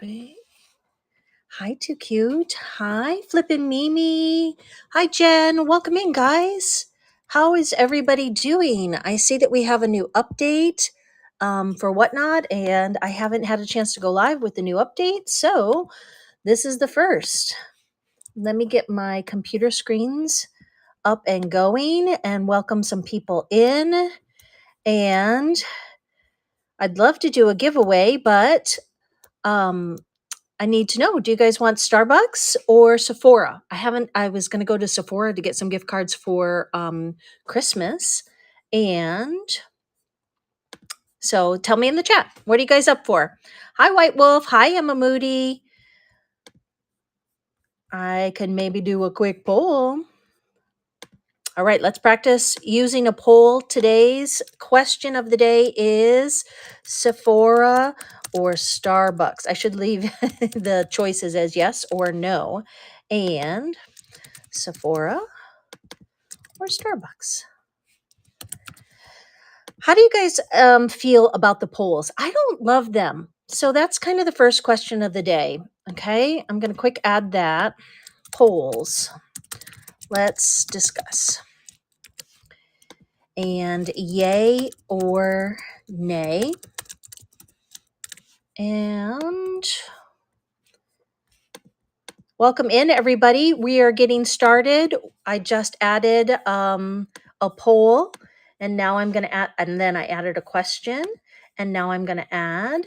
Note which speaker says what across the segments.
Speaker 1: Wait. Hi, Too Cute. Hi, Flippin' Mimi. Hi, Jen. Welcome in, guys. How is everybody doing? I see that we have a new update for Whatnot, and I haven't had a chance to go live with the new update, so this is the first. Let me get my computer screens up and going and welcome some people in. And I'd love to do a giveaway, but I need to know, do you guys want Starbucks or Sephora? I was going to go to Sephora to get some gift cards for Christmas. And so tell me in the chat, what are you guys up for? Hi, White Wolf. Hi, Emma Moody. I can maybe do a quick poll. All right, let's practice using a poll. Today's question of the day is Sephora or Starbucks. I should leave the choices as yes or no. And Sephora or Starbucks. How do you guys feel about the polls? I don't love them. So that's kind of the first question of the day. Okay, I'm going to quick add that. Polls. Let's discuss. And yay or nay. And welcome in, everybody. We are getting started. I just added a poll, and now I'm going to add, and then I added a question, and now I'm going to add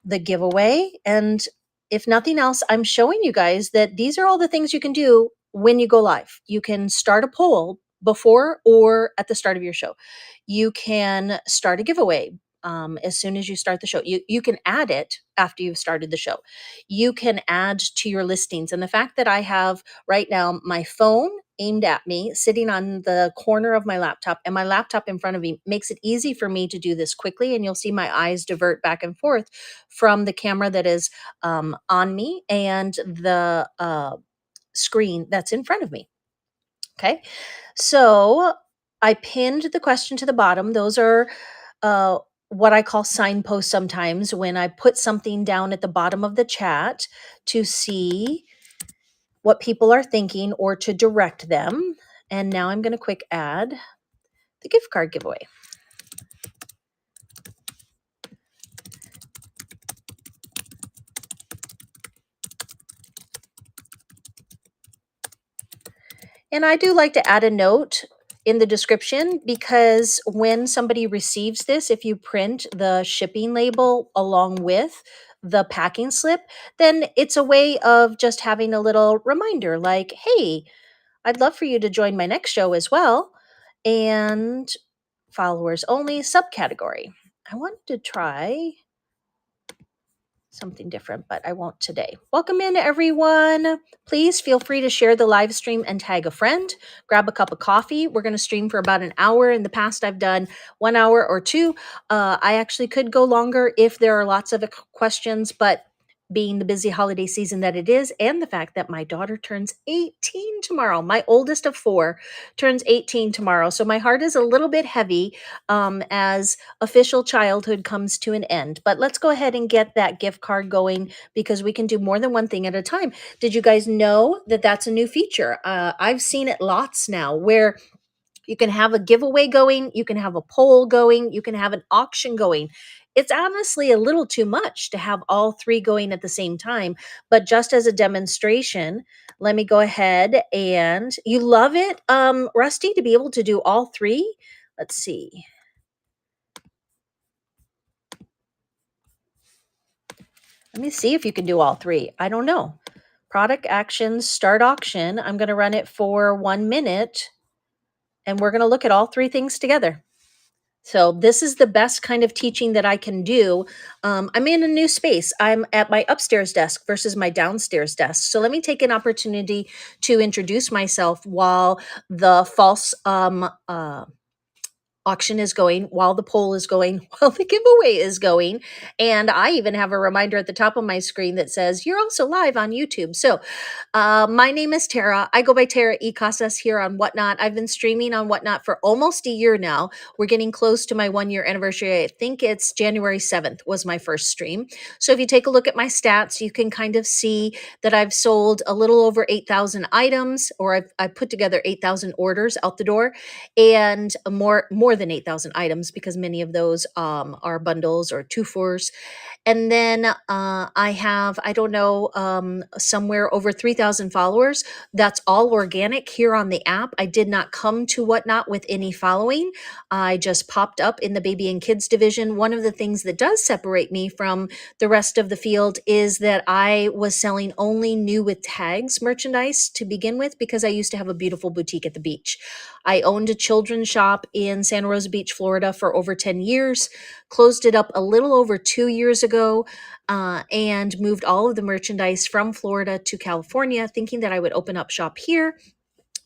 Speaker 1: the giveaway. And if nothing else, I'm showing you guys that these are all the things you can do when you go live. You can start a poll before or at the start of your show. You can start a giveaway as soon as you start the show. You can add it after you've started the show. You can add to your listings. And the fact that I have right now my phone aimed at me, sitting on the corner of my laptop, and my laptop in front of me makes it easy for me to do this quickly. And you'll see my eyes divert back and forth from the camera that is on me and the screen that's in front of me. Okay, so I pinned the question to the bottom. Those are what I call signposts sometimes, when I put something down at the bottom of the chat to see what people are thinking or to direct them. And now I'm going to quick add the gift card giveaway. And I do like to add a note in the description, because when somebody receives this, if you print the shipping label along with the packing slip, then it's a way of just having a little reminder like, hey, I'd love for you to join my next show as well. And followers only subcategory. I wanted to try something different, but I won't today. Welcome in, everyone. Please feel free to share the live stream and tag a friend. Grab a cup of coffee. We're going to stream for about an hour. In the past, I've done 1 hour or 2. I actually could go longer if there are lots of questions, but being the busy holiday season that it is, and the fact that my daughter turns 18 tomorrow, my oldest of 4 turns 18 tomorrow. So my heart is a little bit heavy as official childhood comes to an end. But let's go ahead and get that gift card going, because we can do more than one thing at a time. Did you guys know that that's a new feature? I've seen it lots now, where you can have a giveaway going, you can have a poll going, you can have an auction going. It's honestly a little too much to have all 3 going at the same time. But just as a demonstration, let me go ahead and, you love it, Rusty, to be able to do all 3? Let's see. Let me see if you can do all 3. I don't know. Product actions, start auction. I'm going to run it for 1 minute, and we're going to look at all 3 things together. So this is the best kind of teaching that I can do. I'm in a new space. I'm at my upstairs desk versus my downstairs desk. So let me take an opportunity to introduce myself while the false auction is going, while the poll is going, while the giveaway is going. And I even have a reminder at the top of my screen that says, you're also live on YouTube. So my name is Tara. I go by Tara E. Casas here on Whatnot. I've been streaming on Whatnot for almost a year now. We're getting close to my 1 year anniversary. I think it's January 7th was my first stream. So if you take a look at my stats, you can kind of see that I've sold a little over 8,000 items, or I've put together 8,000 orders out the door, and more than 8,000 items because many of those are bundles or two-fors. And then I have, I don't know, somewhere over 3,000 followers. That's all organic here on the app. I did not come to Whatnot with any following. I just popped up in the baby and kids division. One of the things that does separate me from the rest of the field is that I was selling only new with tags merchandise to begin with because I used to have a beautiful boutique at the beach. I owned a children's shop in Santa Rosa Beach, Florida for over 10 years, closed it up a little over 2 years ago, and moved all of the merchandise from Florida to California, thinking that I would open up shop here.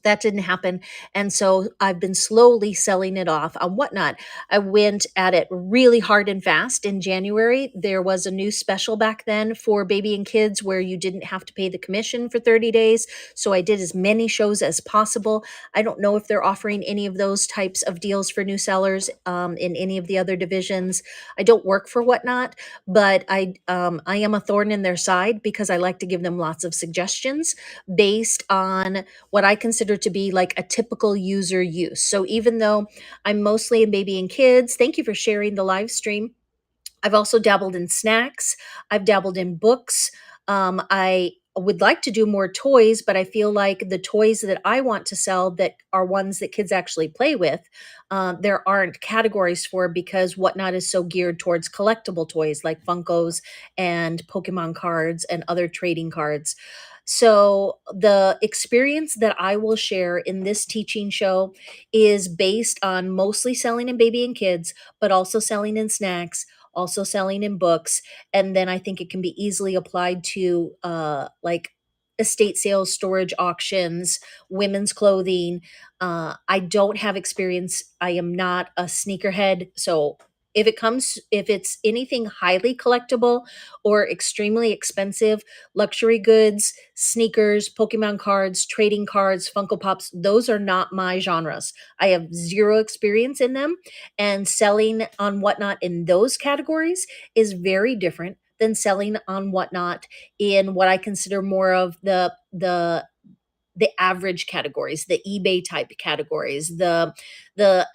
Speaker 1: That didn't happen. And so I've been slowly selling it off on Whatnot. I went at it really hard and fast in January. There was a new special back then for baby and kids where you didn't have to pay the commission for 30 days. So I did as many shows as possible. I don't know if they're offering any of those types of deals for new sellers in any of the other divisions. I don't work for Whatnot, but I am a thorn in their side because I like to give them lots of suggestions based on what I consider to be like a typical user use. So even though I'm mostly in baby and kids, thank you for sharing the live stream. I've also dabbled in snacks. I've dabbled in books. I would like to do more toys, but I feel like the toys that I want to sell that are ones that kids actually play with, there aren't categories for because Whatnot is so geared towards collectible toys like Funkos and Pokemon cards and other trading cards. So the experience that I will share in this teaching show is based on mostly selling in baby and kids, but also selling in snacks, also selling in books. And then I think it can be easily applied to like estate sales, storage auctions, women's clothing. I don't have experience. I am not a sneakerhead. So if it's anything highly collectible or extremely expensive, luxury goods, sneakers, Pokemon cards, trading cards, Funko Pops, those are not my genres. I have zero experience in them, and selling on Whatnot in those categories is very different than selling on Whatnot in what I consider more of the average categories, the eBay type categories, the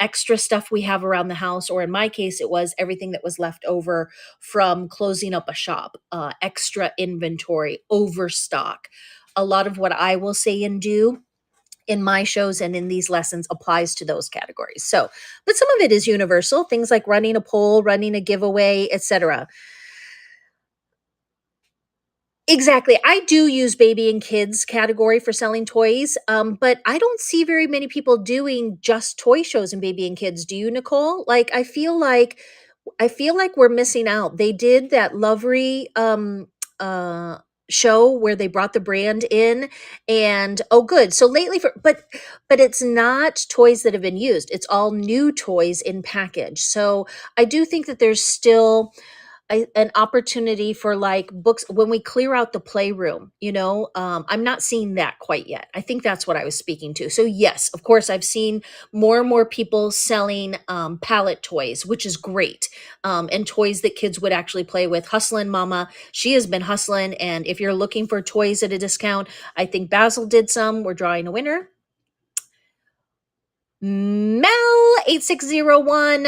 Speaker 1: extra stuff we have around the house, or in my case, it was everything that was left over from closing up a shop, extra inventory, overstock. A lot of what I will say and do in my shows and in these lessons applies to those categories. So, but some of it is universal, things like running a poll, running a giveaway, etc. Exactly. I do use baby and kids category for selling toys, but I don't see very many people doing just toy shows in baby and kids. Do you, Nicole? Like, I feel like we're missing out. They did that Lovery uh show where they brought the brand in, and oh good. So lately but it's not toys that have been used. It's all new toys in package. So I do think that there's still an opportunity for like books when we clear out the playroom, I'm not seeing that quite yet. I think that's what I was speaking to. So yes, of course, I've seen more and more people selling pallet toys, which is great, and toys that kids would actually play with. Hustlin' Mama, she has been hustling, and if you're looking for toys at a discount, I think Basil did some. We're drawing a winner. Mel 8601.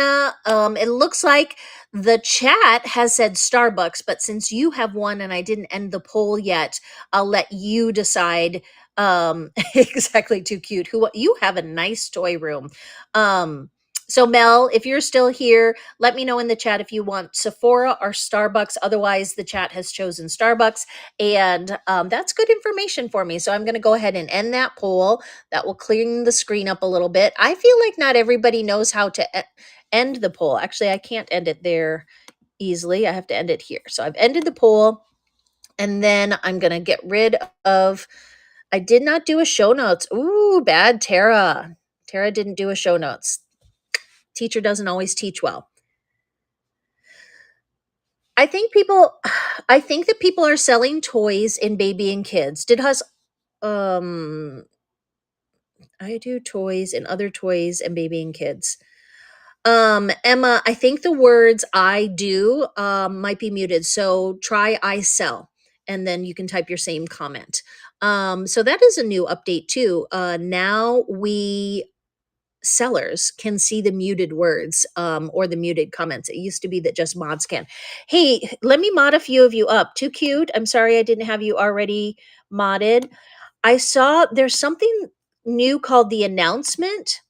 Speaker 1: It looks like the chat has said Starbucks, but since you have won and I didn't end the poll yet, I'll let you decide. Exactly, too cute. Who you have a nice toy room. So Mel, if you're still here, let me know in the chat if you want Sephora or Starbucks. Otherwise, the chat has chosen Starbucks, and that's good information for me. So I'm going to go ahead and end that poll. That will clean the screen up a little bit. I feel like not everybody knows how to end the poll. Actually, I can't end it there easily. I have to end it here. So I've ended the poll, and then I'm going to get rid of, I did not do a show notes. Ooh, bad Tara. Tara didn't do a show notes. Teacher doesn't always teach well. I think people I think that people are selling toys in baby and kids. Did Hus um I do toys and other toys and baby and kids. Emma, I think the words I do might be muted. So try I sell and then you can type your same comment. So that is a new update too. Now we sellers can see the muted words or the muted comments. It used to be that just mods can. Hey, let me mod a few of you up. Too cute. I'm sorry I didn't have you already modded. I saw there's something new called the announcement.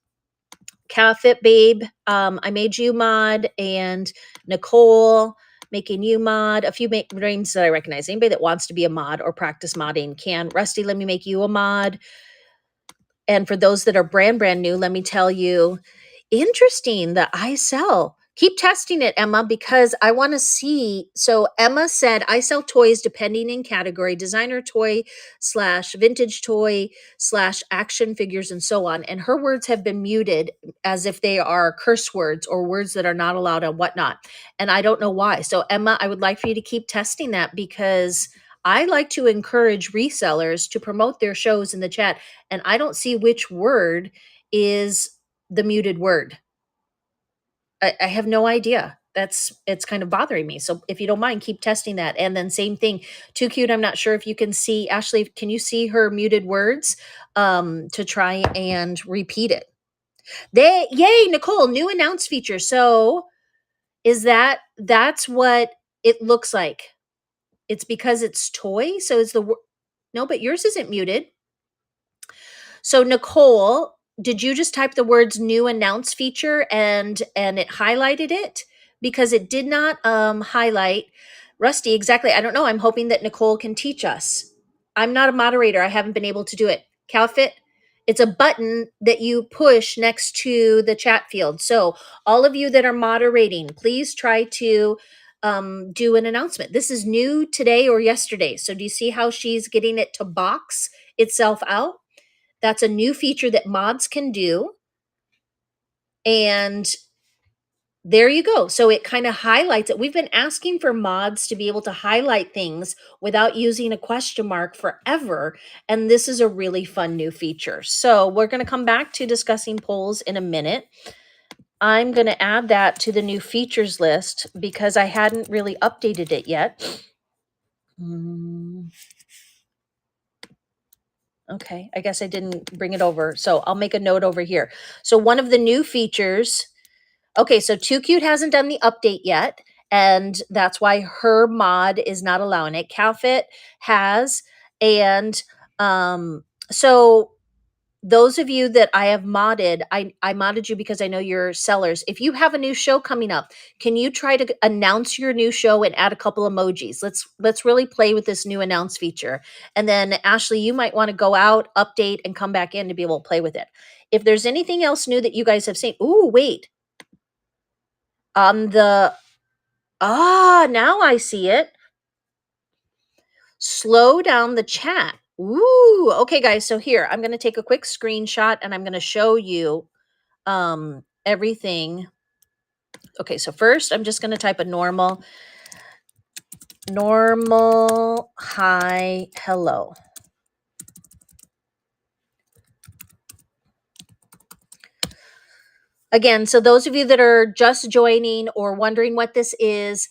Speaker 1: Cafit Babe, I made you mod, and Nicole making you mod. A few names that I recognize. Anybody that wants to be a mod or practice modding can. Rusty, let me make you a mod. And for those that are brand new, let me tell you, interesting that I sell. Keep testing it, Emma, because I want to see. So Emma said, I sell toys depending in category, designer toy slash vintage toy slash action figures and so on. And her words have been muted as if they are curse words or words that are not allowed and whatnot. And I don't know why. So Emma, I would like for you to keep testing that because I like to encourage resellers to promote their shows in the chat, and I don't see which word is the muted word. I have no idea. It's kind of bothering me. So if you don't mind, keep testing that. And then same thing, Too Cute. I'm not sure if you can see, Ashley, can you see her muted words to try and repeat it? Yay, Nicole, new announce feature. So that's what it looks like. It's because it's toy. So is no, but yours isn't muted. So Nicole, did you just type the words new announce feature and it highlighted it? Because it did not highlight. Rusty, exactly. I don't know. I'm hoping that Nicole can teach us. I'm not a moderator. I haven't been able to do it. CalFit, it's a button that you push next to the chat field. So all of you that are moderating, please try to do an announcement. This is new today or yesterday. So do you see how she's getting it to box itself out? That's a new feature that mods can do. And there you go. So it kind of highlights it. We've been asking for mods to be able to highlight things without using a question mark forever. And this is a really fun new feature. So we're going to come back to discussing polls in a minute. I'm going to add that to the new features list because I hadn't really updated it yet. Okay, I guess I didn't bring it over. So I'll make a note over here. So one of the new features, okay, so Too Cute hasn't done the update yet, and that's why her mod is not allowing it. CalFit has, and so those of you that I have modded, I modded you because I know you're sellers. If you have a new show coming up, can you try to announce your new show and add a couple emojis? Let's really play with this new announce feature. And then Ashley, you might want to go out, update, and come back in to be able to play with it. If there's anything else new that you guys have seen, ooh, wait. Now I see it. Slow down the chat. Ooh, okay, guys. So here, I'm going to take a quick screenshot and I'm going to show you everything. Okay, so first I'm just going to type a normal hi, hello. Again, so those of you that are just joining or wondering what this is,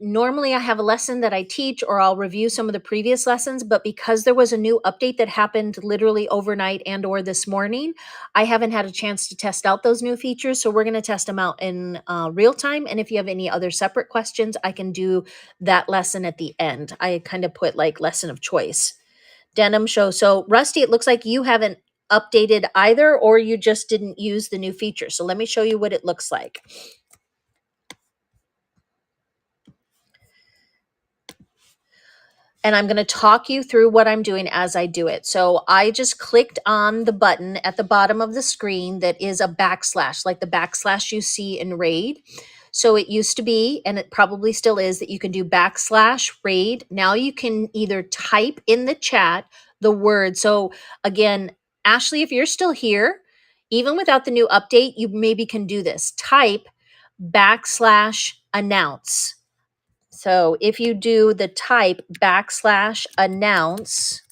Speaker 1: normally I have a lesson that I teach or I'll review some of the previous lessons, but because there was a new update that happened literally overnight and or this morning, I haven't had a chance to test out those new features. So we're going to test them out in real time. And if you have any other separate questions, I can do that lesson at the end. I kind of put like lesson of choice. Denim show. So Rusty, it looks like you haven't updated either, or you just didn't use the new feature. So let me show you what it looks like. And I'm going to talk you through what I'm doing as I do it. So I just clicked on the button at the bottom of the screen that is a backslash, like the backslash you see in RAID. So it used to be, and it probably still is, that you can do backslash RAID. Now you can either type in the chat the word. So again, Ashley, if you're still here, Even without the new update, you maybe can do this. Type \announce. So if you do the type \announce,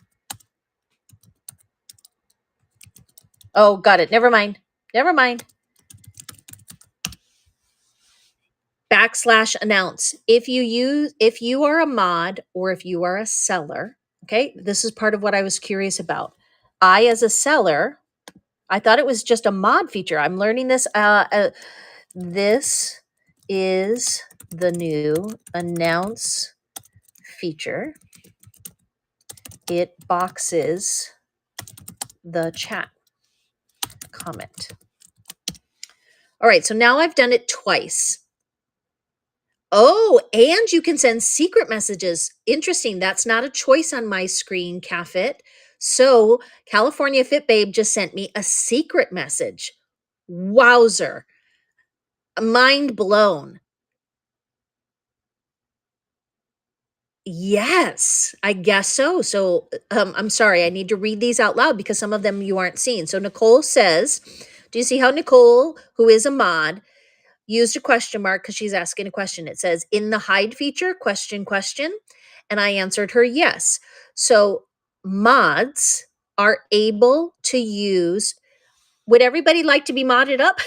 Speaker 1: oh, got it. Never mind. Never mind. \announce. If you are a mod or if you are a seller, okay, this is part of what I was curious about. I, as a seller, I thought it was just a mod feature. I'm learning this. This is the new announce feature. It boxes the chat comment. All right, so now I've done it twice. Oh, and you can send secret messages. Interesting. That's not a choice on my screen, CAFIT. So California Fit Babe just sent me a secret message. Wowzer. Mind blown. Yes, I guess so. So I'm sorry, I need to read these out loud because some of them you aren't seeing. So Nicole says, do you see how Nicole, who is a mod, used a question mark because she's asking a question? It says, in the hide feature, question, question. And I answered her yes. So mods are able to use, would everybody like to be modded up?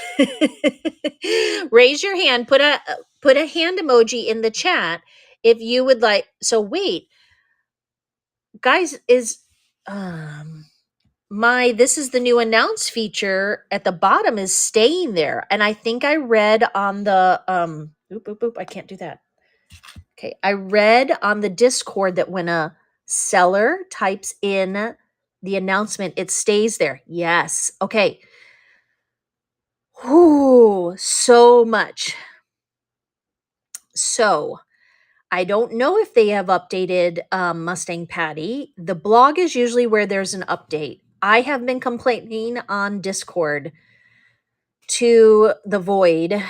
Speaker 1: Raise your hand, put a hand emoji in the chat if you would like. So wait, guys, is this is the new announce feature at the bottom is staying there. And I think I read on the I can't do that. Okay, I read on the Discord that when a seller types in the announcement, it stays there. Yes. Okay. Whoo, so much. So I don't know if they have updated Mustang Patty. The blog is usually where there's an update. I have been complaining on Discord to the void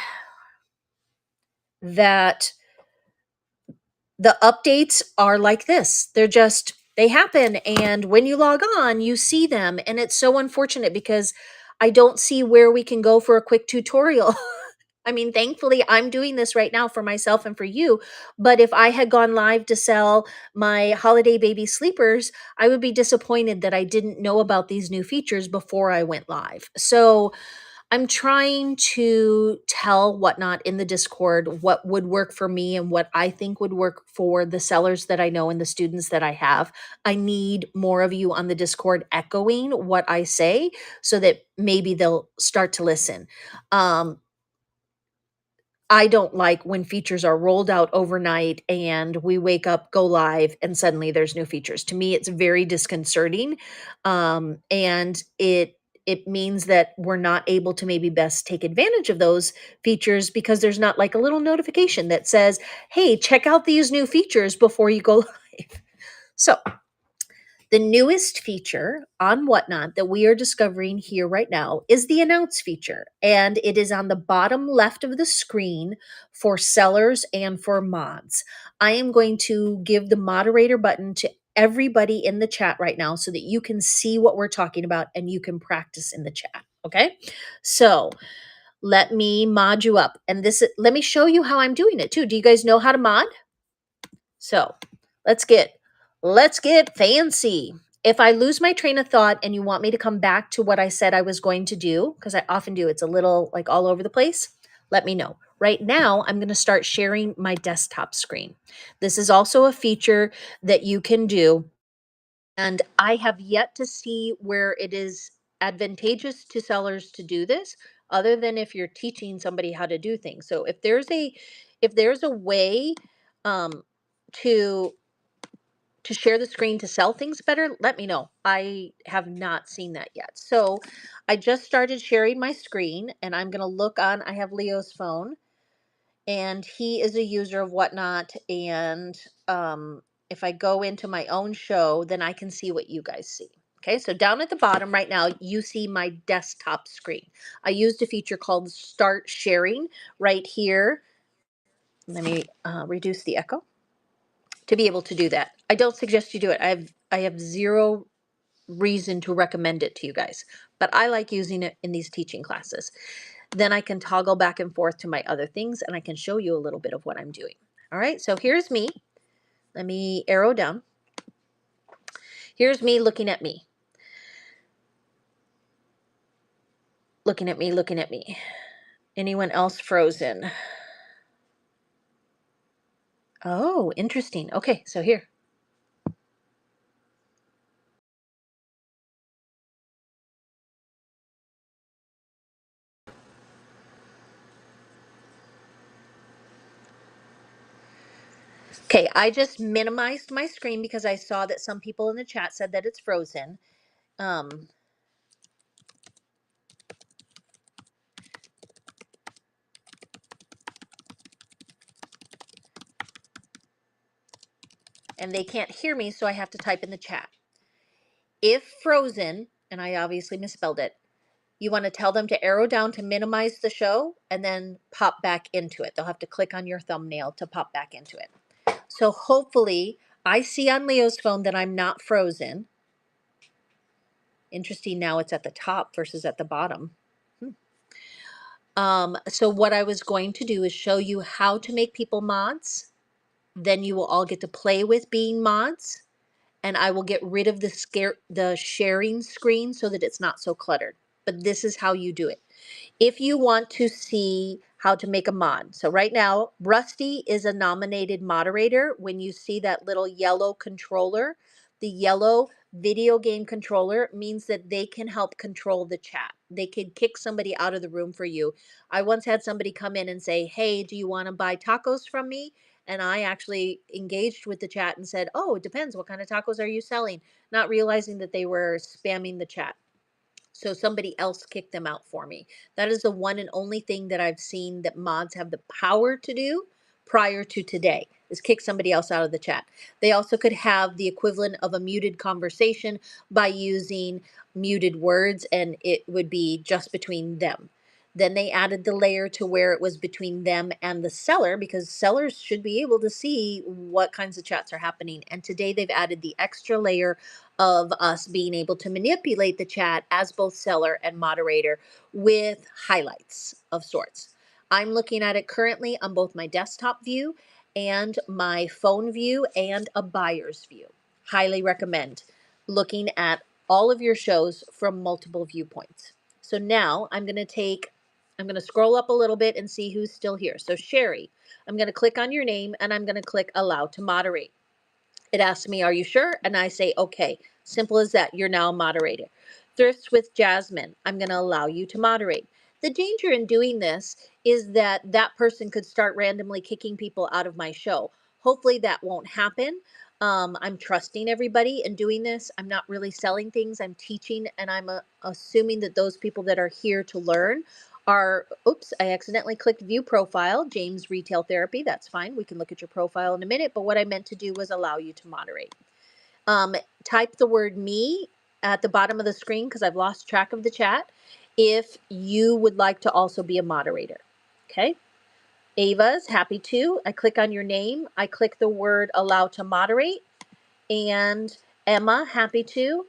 Speaker 1: that the updates are like this. They happen. And when you log on, you see them. And it's so unfortunate because I don't see where we can go for a quick tutorial. I mean, thankfully, I'm doing this right now for myself and for you. But if I had gone live to sell my holiday baby sleepers, I would be disappointed that I didn't know about these new features before I went live. So I'm trying to tell Whatnot in the Discord what would work for me and what I think would work for the sellers that I know and the students that I have. I need more of you on the Discord echoing what I say so that maybe they'll start to listen. I don't like when features are rolled out overnight and we wake up, go live, and suddenly there's new features. To me, it's very disconcerting, and it means that we're not able to maybe best take advantage of those features because there's not like a little notification that says, "Hey, check out these new features before you go live." So the newest feature on Whatnot that we are discovering here right now is the announce feature, and it is on the bottom left of the screen for sellers and for mods. I am going to give the moderator button to everybody in the chat right now so that you can see what we're talking about and you can practice in the chat. Okay, so let me mod you up, and let me show you how I'm doing it too. Do you guys know how to mod? So let's get fancy. If I lose my train of thought and you want me to come back to what I said I was going to do, because I often do, it's a little like all over the place, let me know. Right now, I'm going to start sharing my desktop screen. This is also a feature that you can do. And I have yet to see where it is advantageous to sellers to do this, other than if you're teaching somebody how to do things. So if there's a way um, to share the screen to sell things better, let me know. I have not seen that yet. So I just started sharing my screen and I'm going to look on, I have Leo's phone and he is a user of Whatnot. And if I go into my own show, then I can see what you guys see. Okay, so down at the bottom right now, you see my desktop screen. I used a feature called Start Sharing right here. Let me reduce the echo to be able to do that. I don't suggest you do it. I have zero reason to recommend it to you guys. but I like using it in these teaching classes. Then I can toggle back and forth to my other things, and I can show you a little bit of what I'm doing. All right, so here's me. Let me arrow down. Here's me looking at me. Looking at me, looking at me. Anyone else frozen? Oh, interesting. Okay, so here. Okay, I just minimized my screen because I saw that some people in the chat said that it's frozen. Um, and they can't hear me, so I have to type in the chat. If frozen, and I obviously misspelled it, you want to tell them to arrow down to minimize the show and then pop back into it. They'll have to click on your thumbnail to pop back into it. So hopefully, I see on Leo's phone that I'm not frozen. Interesting, now it's at the top versus at the bottom. So what I was going to do is show you how to make people mods. Then you will all get to play with being mods, and I will get rid of the sharing screen so that it's not so cluttered. But this is how you do it. If you want to see how to make a mod. So right now, Rusty is a nominated moderator. When you see that little yellow controller, the yellow video game controller means that they can help control the chat. They can kick somebody out of the room for you. I once had somebody come in and say, "Hey, do you want to buy tacos from me?" And I actually engaged with the chat and said, "Oh, it depends. What kind of tacos are you selling?" Not realizing that they were spamming the chat. So somebody else kicked them out for me. That is the one and only thing that I've seen that mods have the power to do prior to today, is kick somebody else out of the chat. They also could have the equivalent of a muted conversation by using muted words, and it would be just between them. Then they added the layer to where it was between them and the seller, because sellers should be able to see what kinds of chats are happening. And today they've added the extra layer of us being able to manipulate the chat as both seller and moderator with highlights of sorts. I'm looking at it currently on both my desktop view and my phone view and a buyer's view. Highly recommend looking at all of your shows from multiple viewpoints. So now I'm going to scroll up a little bit and see who's still here. So Sherry, I'm going to click on your name and I'm going to click allow to moderate. It asks me, "Are you sure?" And I say, "Okay." Simple as that. You're now a moderator. Thrifts with Jasmine, I'm going to allow you to moderate. The danger in doing this is that that person could start randomly kicking people out of my show. Hopefully that won't happen. I'm trusting everybody in doing this. I'm not really selling things. I'm teaching, and I'm assuming that those people that are here to learn are, oops, I accidentally clicked view profile, James Retail Therapy. That's fine. We can look at your profile in a minute. But what I meant to do was allow you to moderate. Type the word me at the bottom of the screen because I've lost track of the chat if you would like to also be a moderator. Okay. Ava's happy to. I click on your name. I click the word allow to moderate. And Emma, happy to.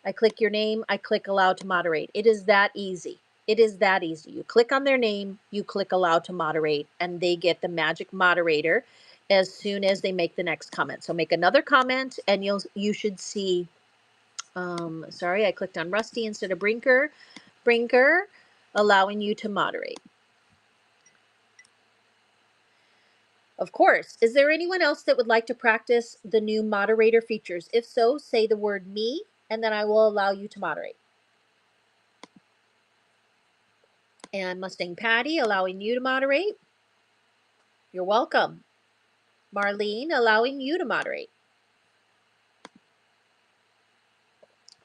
Speaker 1: I click your name. I click allow to moderate. It is that easy. It is that easy. You click on their name, you click allow to moderate, and they get the magic moderator as soon as they make the next comment. So make another comment, and you should see. Sorry, I clicked on Rusty instead of Brinker. Brinker, allowing you to moderate. Of course. Is there anyone else that would like to practice the new moderator features? If so, say the word me, and then I will allow you to moderate. And Mustang Patty, allowing you to moderate. You're welcome. Marlene, allowing you to moderate.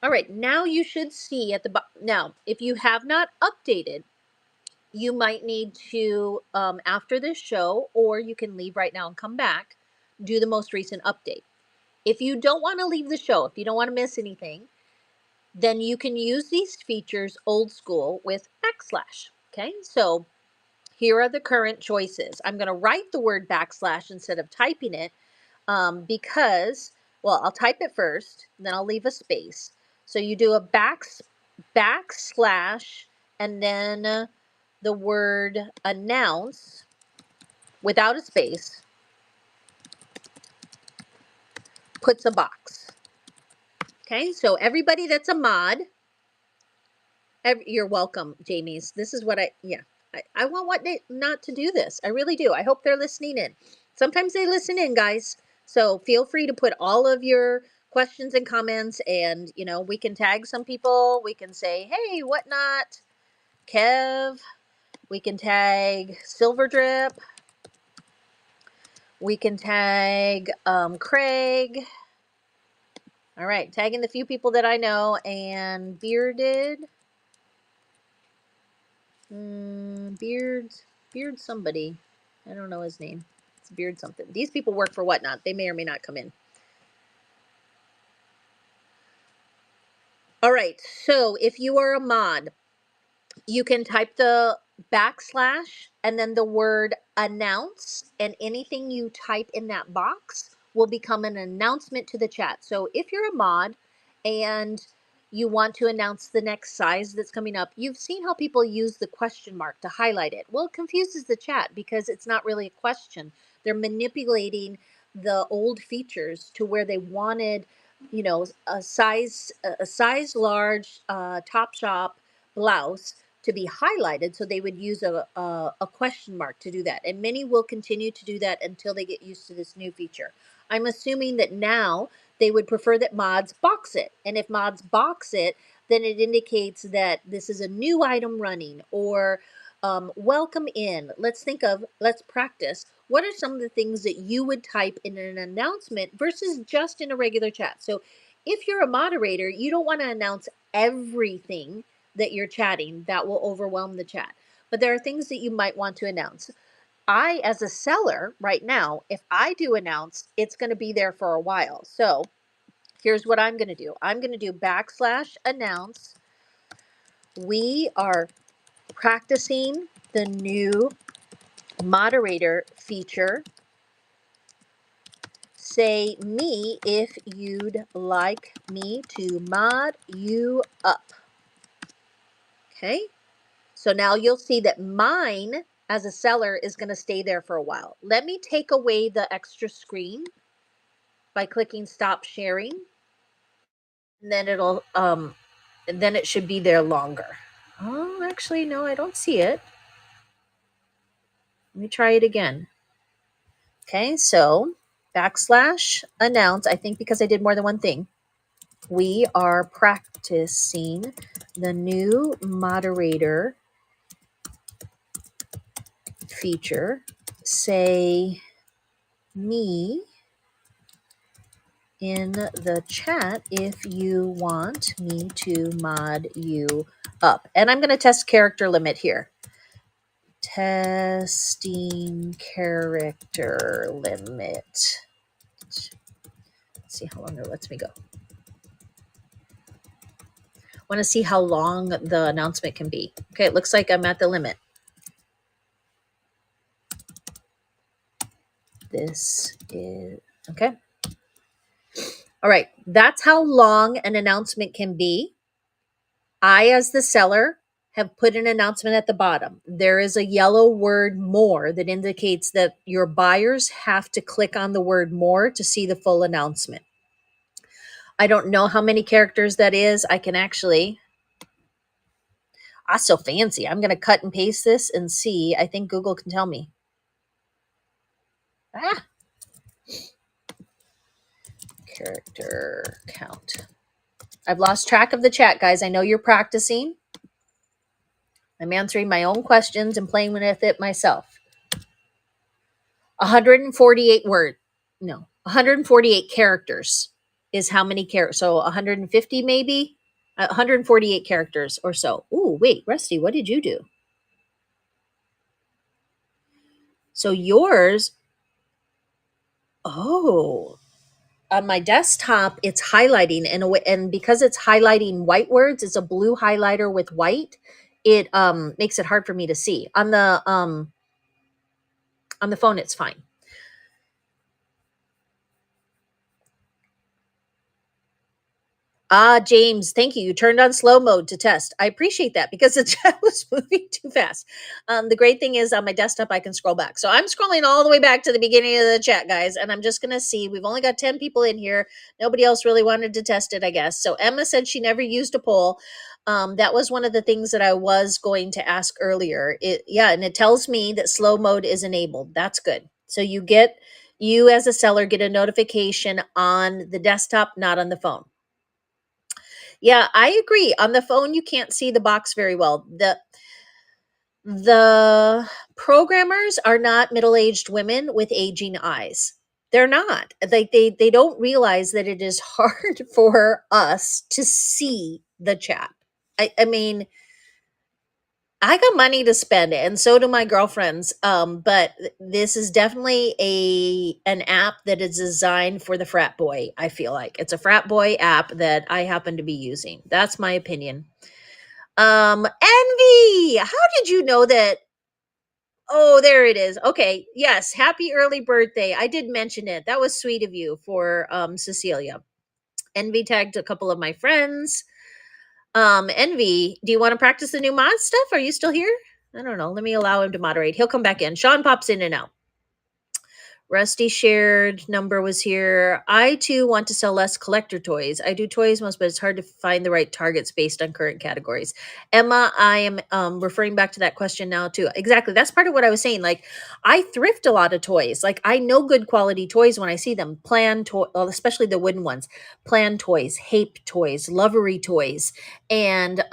Speaker 1: All right, now you should see at the bottom. Now, if you have not updated, you might need to, after this show, or you can leave right now and come back, do the most recent update. If you don't want to leave the show, if you don't want to miss anything, then you can use these features old school with backslash. Okay, so here are the current choices. I'm going to write the word backslash instead of typing it because, well, I'll type it first, then I'll leave a space. So you do a backslash and then the word announce without a space puts a box. Okay, so everybody that's a mod, you're welcome, Jamie's. This is what I want what they not to do this. I really do. I hope they're listening in. Sometimes they listen in, guys. So feel free to put all of your questions and comments, and we can tag some people. We can say, hey, whatnot, Kev. We can tag Silver Drip. We can tag Craig. All right, tagging the few people that I know, and Bearded. Beard somebody. I don't know his name. It's Beard something. These people work for Whatnot. They may or may not come in. All right, so if you are a mod, you can type the backslash and then the word announce, and anything you type in that box will become an announcement to the chat. So if you're a mod and you want to announce the next size that's coming up, you've seen how people use the question mark to highlight it. Well, it confuses the chat because it's not really a question. They're manipulating the old features to where they wanted, a size large top shop blouse to be highlighted, so they would use a question mark to do that, and many will continue to do that until they get used to this new feature. I'm assuming that now they would prefer that mods box it, and if mods box it, then it indicates that this is a new item running, or welcome in. Let's practice. What are some of the things that you would type in an announcement versus just in a regular chat? So if you're a moderator, you don't want to announce everything that you're chatting. That will overwhelm the chat. But there are things that you might want to announce. I, as a seller right now, if I do announce, it's going to be there for a while. So here's what I'm going to do. I'm going to do backslash announce. We are practicing the new moderator feature. Say me if you'd like me to mod you up. Okay. So now you'll see that mine as a seller is going to stay there for a while. Let me take away the extra screen by clicking stop sharing. And then it should be there longer. Oh, actually, no, I don't see it. Let me try it again. Okay, so backslash announce, I think because I did more than one thing. We are practicing the new moderator feature. Say me in the chat if you want me to mod you up. And I'm going to test character limit here. Testing character limit. Let's see how long it lets me go. I want to see how long the announcement can be. Okay, it looks like I'm at the limit. This is okay. All right, that's how long an announcement can be. I, as the seller, have put an announcement at the bottom. There is a yellow word more that indicates that your buyers have to click on the word more to see the full announcement. I don't know how many characters that is. I can actually, so fancy. I'm going to cut and paste this and see. I think Google can tell me. Character count. I've lost track of the chat, guys. I know you're practicing. I'm answering my own questions and playing with it myself. 148 word. No, 148 characters is how many characters. So 150 maybe? 148 characters or so. Ooh, wait, Rusty, what did you do? So yours, on my desktop, it's highlighting in a way, and because it's highlighting white words, it's a blue highlighter with white. It makes it hard for me to see. On the phone, it's fine. Ah, James, thank you. You turned on slow mode to test. I appreciate that because the chat was moving too fast. The great thing is on my desktop, I can scroll back. So I'm scrolling all the way back to the beginning of the chat, guys, and I'm just going to see. We've only got 10 people in here. Nobody else really wanted to test it, I guess. So Emma said she never used a poll. That was one of the things that I was going to ask earlier. Yeah, and it tells me that slow mode is enabled. That's good. So you as a seller get a notification on the desktop, not on the phone. Yeah, I agree. On the phone, you can't see the box very well. The programmers are not middle-aged women with aging eyes. They're not. Like they don't realize that it is hard for us to see the chat. I mean, I got money to spend, and so do my girlfriends. But this is definitely an app that is designed for the frat boy. I feel like it's a frat boy app that I happen to be using. That's my opinion. Envy. How did you know that? Oh, there it is. Okay. Yes. Happy early birthday. I did mention it. That was sweet of you for Cecilia. Envy tagged a couple of my friends. Envy, do you want to practice the new mod stuff? Are you still here? I don't know. Let me allow him to moderate. He'll come back in. Sean pops in and out. Rusty shared number was here. I too want to sell less collector toys. I do toys most, but it's hard to find the right targets based on current categories. Emma, I am referring back to that question now too. Exactly. That's part of what I was saying. Like I thrift a lot of toys. Like I know good quality toys when I see them. Plan toy, especially the wooden ones. Plan toys, Hape toys, Lovery toys. And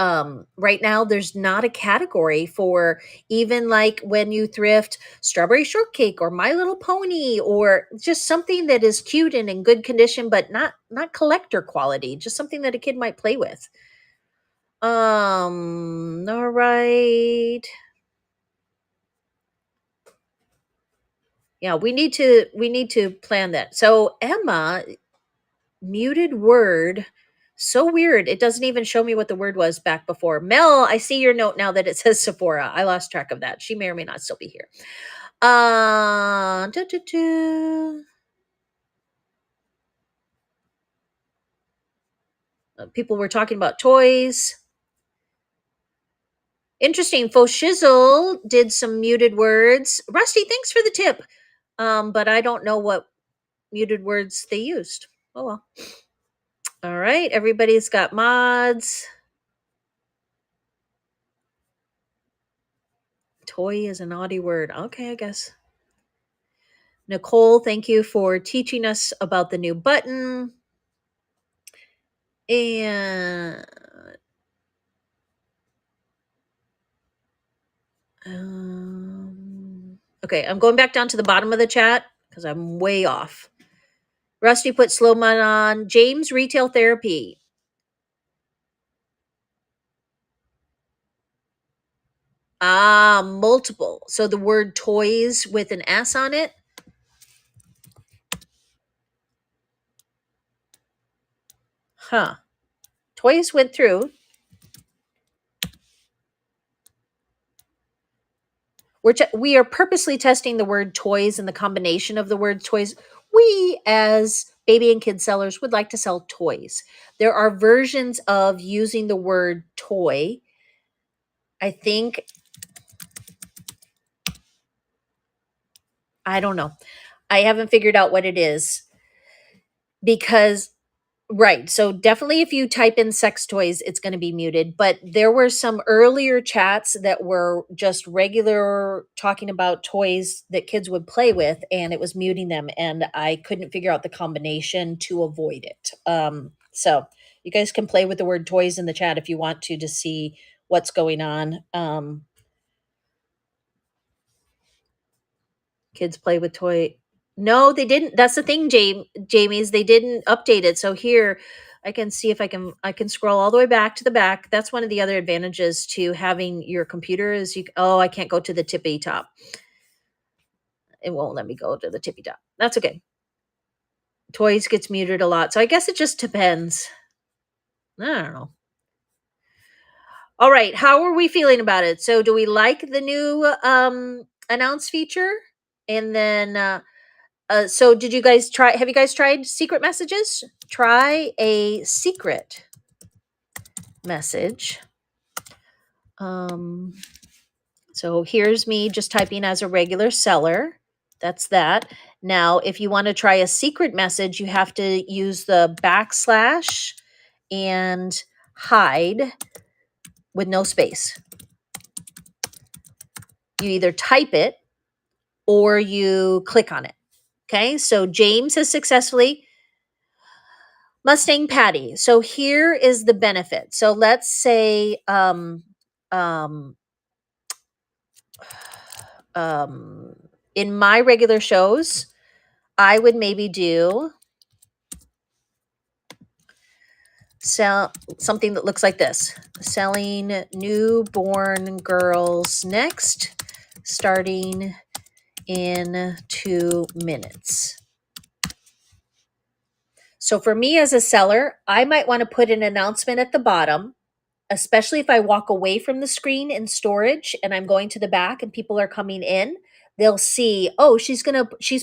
Speaker 1: right now there's not a category for even like when you thrift strawberry shortcake or My Little Pony or just something that is cute and in good condition, but not collector quality, just something that a kid might play with. All right. Yeah, we need to plan that. So Emma, muted word. So weird. It doesn't even show me what the word was back before. Mel, I see your note now that it says Sephora. I lost track of that. She may or may not still be here. Doo, doo, doo. People were talking about toys. Interesting. Faux Shizzle did some muted words. Rusty, thanks for the tip. But I don't know what muted words they used. Oh well. All right. Everybody's got mods. Toy is a naughty word. Okay, I guess. Nicole, thank you for teaching us about the new button. And okay, I'm going back down to the bottom of the chat because I'm way off. Rusty put slow mod on. James, retail therapy. Ah, multiple. So the word toys with an S on it. Huh. Toys went through. We are purposely testing the word toys and the combination of the word toys. We, as baby and kid sellers, would like to sell toys. There are versions of using the word toy. I think, I don't know. I haven't figured out what it is because right. So definitely if you type in sex toys, it's going to be muted. But there were some earlier chats that were just regular talking about toys that kids would play with, and it was muting them. And I couldn't figure out the combination to avoid it. So you guys can play with the word toys in the chat if you want to see what's going on. Kids play with toy. No, they didn't. That's the thing, Jamie's. They didn't update it. So here, I can see if I can scroll all the way back to the back. That's one of the other advantages to having your computer is oh, I can't go to the tippy top. It won't let me go to the tippy top. That's okay. Toys gets muted a lot. So I guess it just depends. I don't know. All right, how are we feeling about it? So do we like the new announce feature? And then so did you guys try have you guys tried secret messages? Try a secret message. So here's me just typing as a regular seller. That's that. Now, if you want to try a secret message, you have to use the backslash and hide with no space. You either type it or you click on it. Okay, so James has successfully Mustang Patty. So here is the benefit. So let's say um, in my regular shows, I would maybe do sell something that looks like this: selling newborn girls next, starting in 2 minutes. So for me as a seller, I might want to put an announcement at the bottom, especially if I walk away from the screen in storage and I'm going to the back and people are coming in. They'll see, oh, she's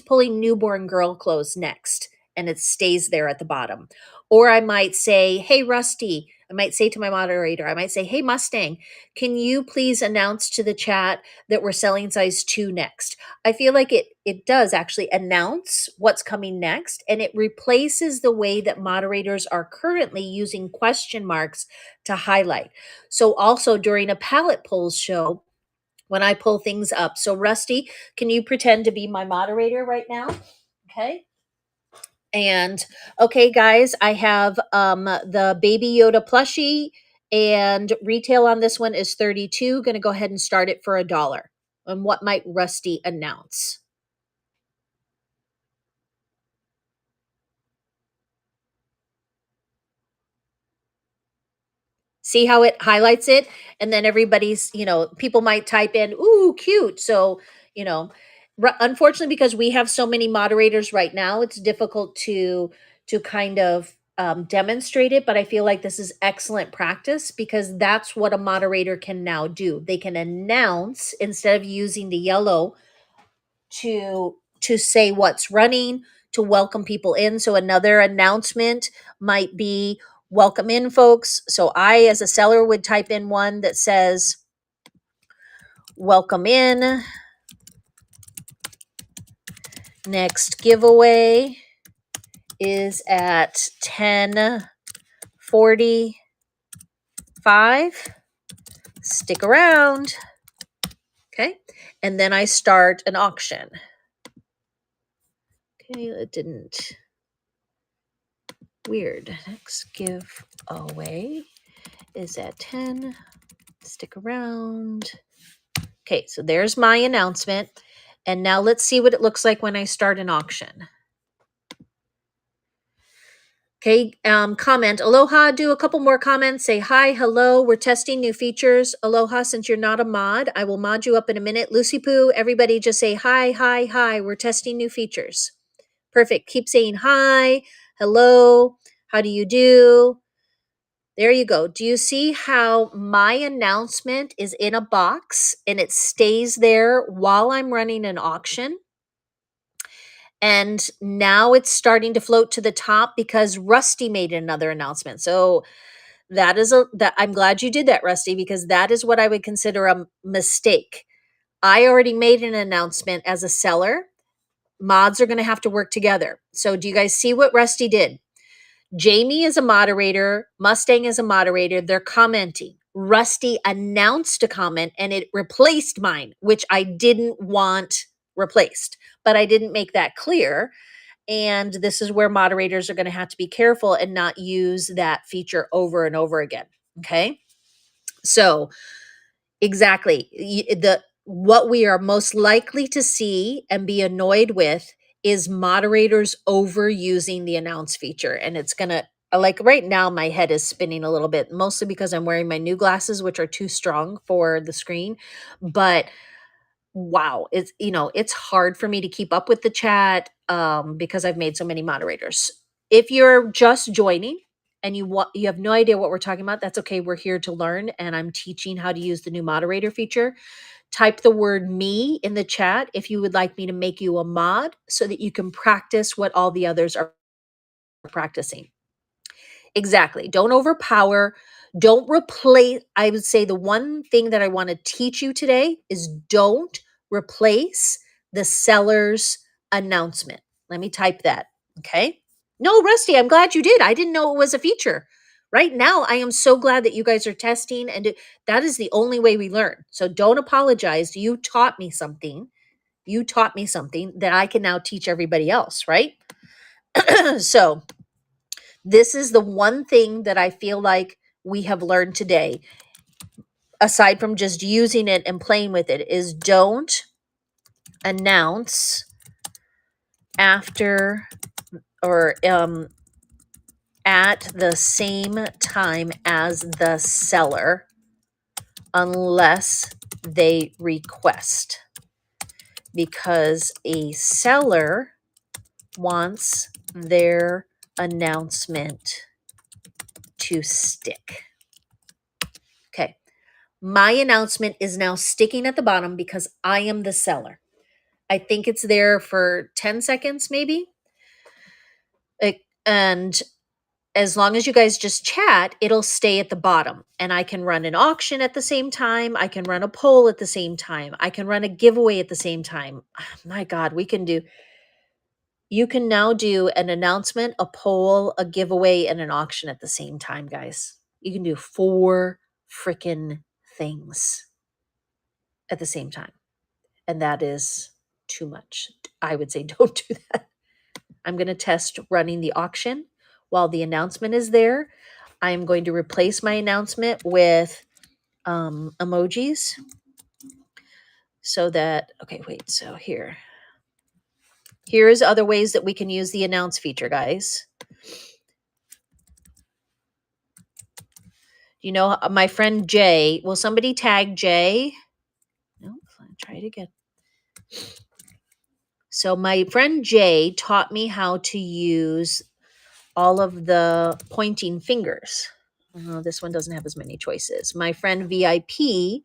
Speaker 1: pulling newborn girl clothes next, and it stays there at the bottom. Or I might say, hey, Rusty, I might say to my moderator, I might say, hey, Mustang, can you please announce to the chat that we're selling size 2 next? I feel like it does actually announce what's coming next, and it replaces the way that moderators are currently using question marks to highlight. So also during a palette pulls show, when I pull things up. So Rusty, can you pretend to be my moderator right now? Okay. And okay, guys, I have the Baby Yoda plushie, and retail on this one is 32. Going to go ahead and start it for $1. And what might Rusty announce? See how it highlights it? And then everybody's, people might type in, ooh, cute. So, unfortunately, because we have so many moderators right now, it's difficult to kind of demonstrate it. But I feel like this is excellent practice, because that's what a moderator can now do. They can announce instead of using the yellow to say what's running, to welcome people in. So another announcement might be, welcome in, folks. So I, as a seller, would type in one that says, welcome in. Next giveaway is at 10:45. Stick around. Okay. And then I start an auction. Okay, it didn't. Weird. Next giveaway is at 10. Stick around. Okay, so there's my announcement. And now let's see what it looks like when I start an auction. Okay, comment. Aloha, do a couple more comments. Say hi, hello. We're testing new features. Aloha, since you're not a mod, I will mod you up in a minute. Lucy Poo, everybody just say hi, hi, hi. We're testing new features. Perfect. Keep saying hi, hello, how do you do? There you go. Do you see how my announcement is in a box and it stays there while I'm running an auction? And now it's starting to float to the top because Rusty made another announcement. So that I'm glad you did that, Rusty, because that is what I would consider a mistake. I already made an announcement as a seller. Mods are going to have to work together. So do you guys see what Rusty did? Jamie is a moderator. Mustang is a moderator. They're commenting. Rusty announced a comment and it replaced mine, which I didn't want replaced, but I didn't make that clear. And this is where moderators are going to have to be careful and not use that feature over and over again. Okay. So exactly. What we are most likely to see and be annoyed with is moderators overusing the announce feature. And it's going to, like right now, my head is spinning a little bit, mostly because I'm wearing my new glasses, which are too strong for the screen. But wow, it's hard for me to keep up with the chat because I've made so many moderators. If you're just joining and you have no idea what we're talking about, that's okay. We're here to learn, and I'm teaching how to use the new moderator feature. Type the word me in the chat if you would like me to make you a mod so that you can practice what all the others are practicing. Exactly. Don't overpower. Don't replace, I would say the one thing that I want to teach you today is don't replace the seller's announcement. Let me type that. Okay. No, Rusty, I'm glad you did. I didn't know it was a feature. Right now, I am so glad that you guys are testing, and that is the only way we learn. So don't apologize. You taught me something. You taught me something that I can now teach everybody else, right? So this is the one thing that I feel like we have learned today, aside from just using it and playing with it, is don't announce after or at the same time as the seller unless they request, because a seller wants their announcement to stick. Okay. My announcement is now sticking at the bottom because I am the seller. I think it's there for 10 seconds, maybe. And as long as you guys just chat, it'll stay at the bottom. And I can run an auction at the same time. I can run a poll at the same time. I can run a giveaway at the same time. My God, you can now do an announcement, a poll, a giveaway, and an auction at the same time, guys. You can do 4 freaking things at the same time. And that is too much. I would say don't do that. I'm going to test running the auction while the announcement is there. I am going to replace my announcement with emojis so that, okay, wait, so here's other ways that we can use the announce feature, guys. You know, my friend Jay, will somebody tag Jay? No, try it again. So my friend Jay taught me how to use all of the pointing fingers. This one doesn't have as many choices. My friend VIP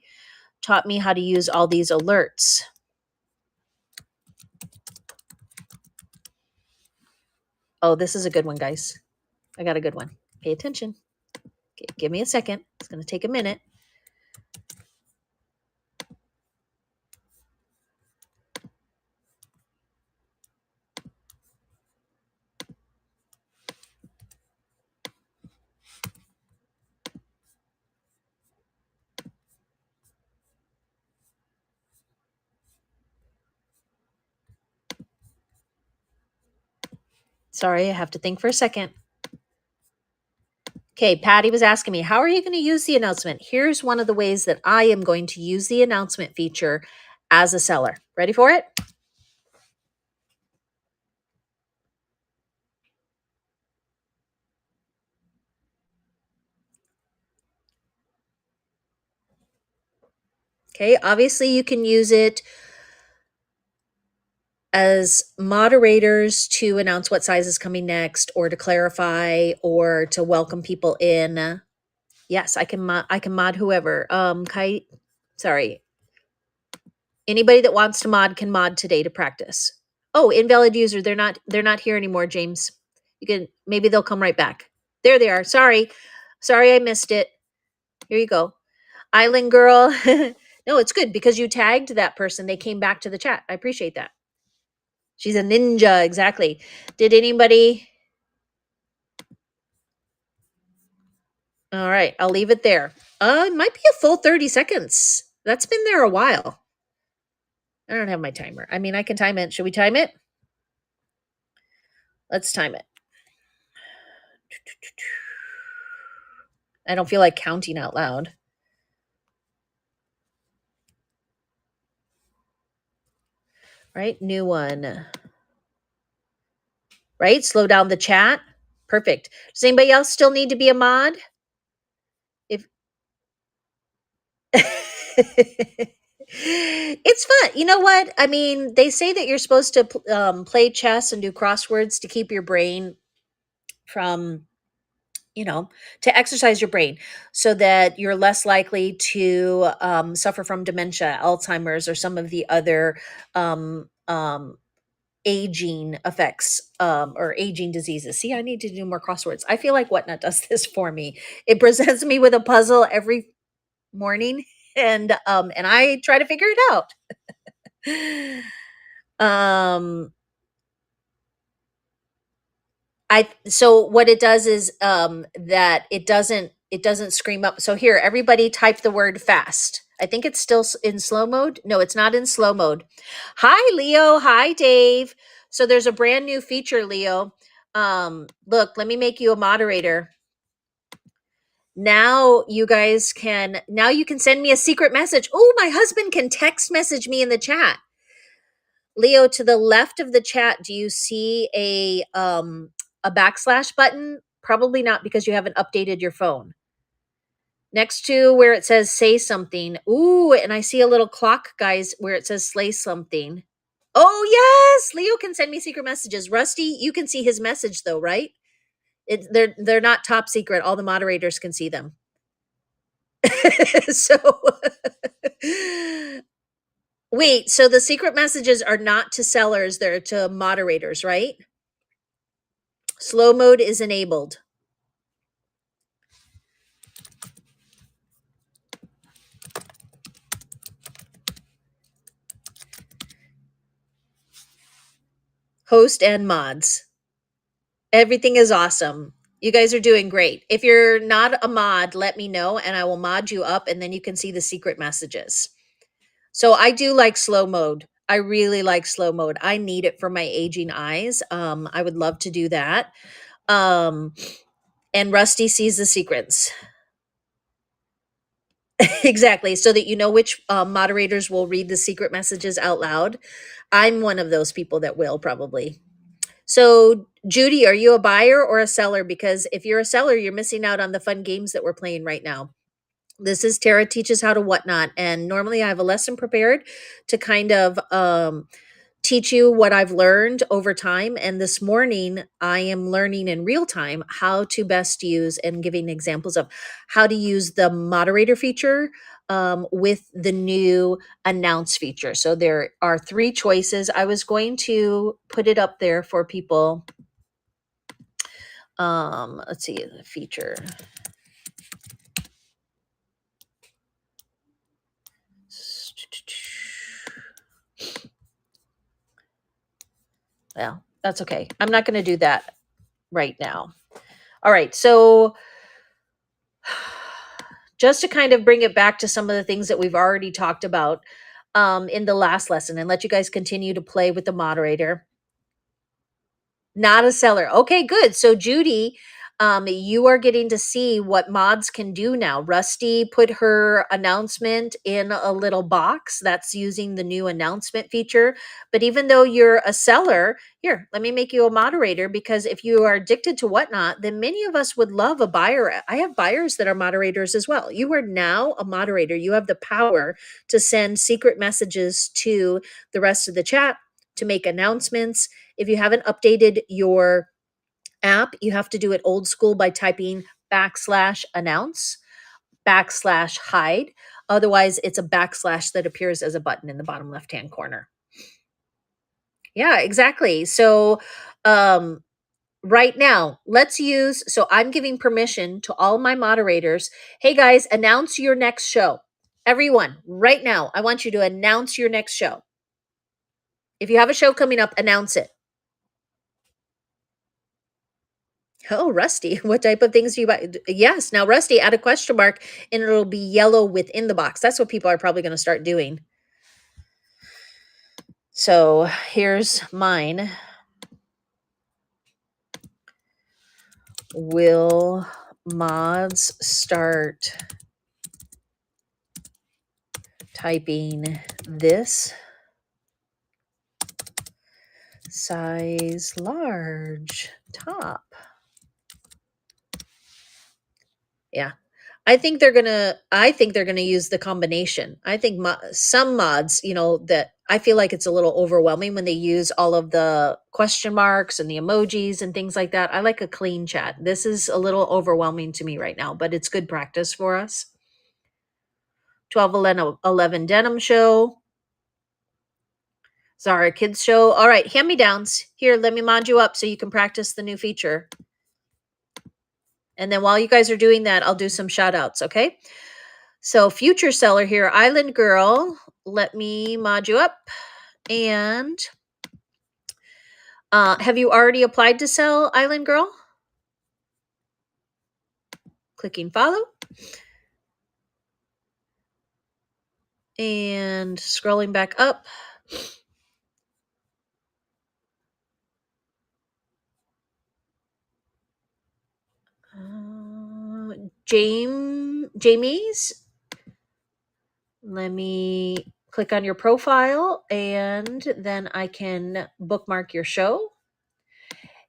Speaker 1: taught me how to use all these alerts. Oh, this is a good one, guys. I got a good one. Pay attention. Okay, give me a second. It's going to take a minute. Sorry, I have to think for a second. Okay, Patty was asking me, how are you going to use the announcement? Here's one of the ways that I am going to use the announcement feature as a seller. Ready for it? Okay, obviously you can use it as moderators to announce what size is coming next, or to clarify, or to welcome people in. Yes, I can mod whoever. Kite, sorry. Anybody that wants to mod can mod today to practice. Oh, invalid user, they're not here anymore, James. You can, maybe they'll come right back. There they are. Sorry I missed it. Here you go. Island girl. No, it's good because you tagged that person. They came back to the chat. I appreciate that. She's a ninja, exactly. Did anybody? All right, I'll leave it there. It might be a full 30 seconds. That's been there a while. I don't have my timer. I mean, I can time it. Should we time it? Let's time it. I don't feel like counting out loud. Right, new one. Right, slow down the chat. Perfect. Does anybody else still need to be a mod? If it's fun. You know what? I mean, they say that you're supposed to play chess and do crosswords to keep your brain from, to exercise your brain so that you're less likely to suffer from dementia, Alzheimer's, or some of the other aging effects, or aging diseases. See, I need to do more crosswords. I feel like Whatnot does this for me. It presents me with a puzzle every morning, and I try to figure it out. um I so what it does is that it doesn't scream up. So here, everybody type the word fast. I think it's still in slow mode. No, it's not in slow mode. Hi Leo, hi Dave. So there's a brand new feature, Leo. Look, let me make you a moderator. Now you can send me a secret message. Oh, my husband can text message me in the chat. Leo, to the left of the chat, do you see a backslash button? Probably not, because you haven't updated your phone. Next to where it says say something. Ooh, and I see a little clock, guys, where it says slay something. Oh, yes. Leo can send me secret messages. Rusty, you can see his message though, right? They're not top secret. All the moderators can see them. So wait, so the secret messages are not to sellers, they're to moderators, right? Slow mode is enabled. Host and mods. Everything is awesome. You guys are doing great. If you're not a mod, let me know and I will mod you up, and then you can see the secret messages. So I do like slow mode. I really like slow mode. I need it for my aging eyes. I would love to do that. Um, and Rusty sees the secrets. Exactly. So that you know which moderators will read the secret messages out loud. I'm one of those people that will, probably. So, Judy, are you a buyer or a seller? Because if you're a seller, you're missing out on the fun games that we're playing right now. This is Tara Teaches How to Whatnot. And normally I have a lesson prepared to kind of teach you what I've learned over time. And this morning, I am learning in real time how to best use and giving examples of how to use the moderator feature with the new announce feature. So there are 3 choices. I was going to put it up there for people. Let's see the feature. Well, that's okay. I'm not going to do that right now. All right. So just to kind of bring it back to some of the things that we've already talked about in the last lesson, and let you guys continue to play with the moderator. Not a seller. Okay, good. So Judy, you are getting to see what mods can do now. Rusty put her announcement in a little box that's using the new announcement feature. But even though you're a seller, here, let me make you a moderator, because if you are addicted to Whatnot, then many of us would love a buyer. I have buyers that are moderators as well. You are now a moderator. You have the power to send secret messages to the rest of the chat, to make announcements. If you haven't updated your app, you have to do it old school by typing /announce /hide. Otherwise, it's a backslash that appears as a button in the bottom left hand corner. Yeah, exactly. So, right now, so I'm giving permission to all my moderators. Hey guys, announce your next show. Everyone, right now, I want you to announce your next show. If you have a show coming up, announce it. Oh, Rusty, what type of things do you buy? Yes. Now, Rusty, add a question mark and it'll be yellow within the box. That's what people are probably going to start doing. So here's mine. Will mods start typing this size large top? Yeah. I think they're gonna use the combination. I think some mods, that I feel like it's a little overwhelming when they use all of the question marks and the emojis and things like that. I like a clean chat. This is a little overwhelming to me right now, but it's good practice for us. 1211 denim show. Zara Kids Show. All right, hand-me-downs. Here, let me mod you up so you can practice the new feature. And then while you guys are doing that, I'll do some shout outs, okay? So future seller here, Island Girl, let me mod you up. And have you already applied to sell, Island Girl? Clicking follow. And scrolling back up. Jamie's. Let me click on your profile and then I can bookmark your show.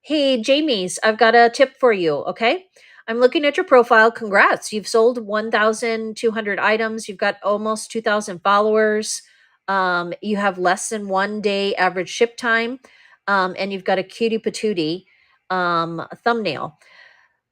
Speaker 1: Hey, Jamie's, I've got a tip for you, okay? I'm looking at your profile. Congrats. You've sold 1,200 items. You've got almost 2,000 followers. You have less than 1 day average ship time. And you've got a cutie patootie thumbnail.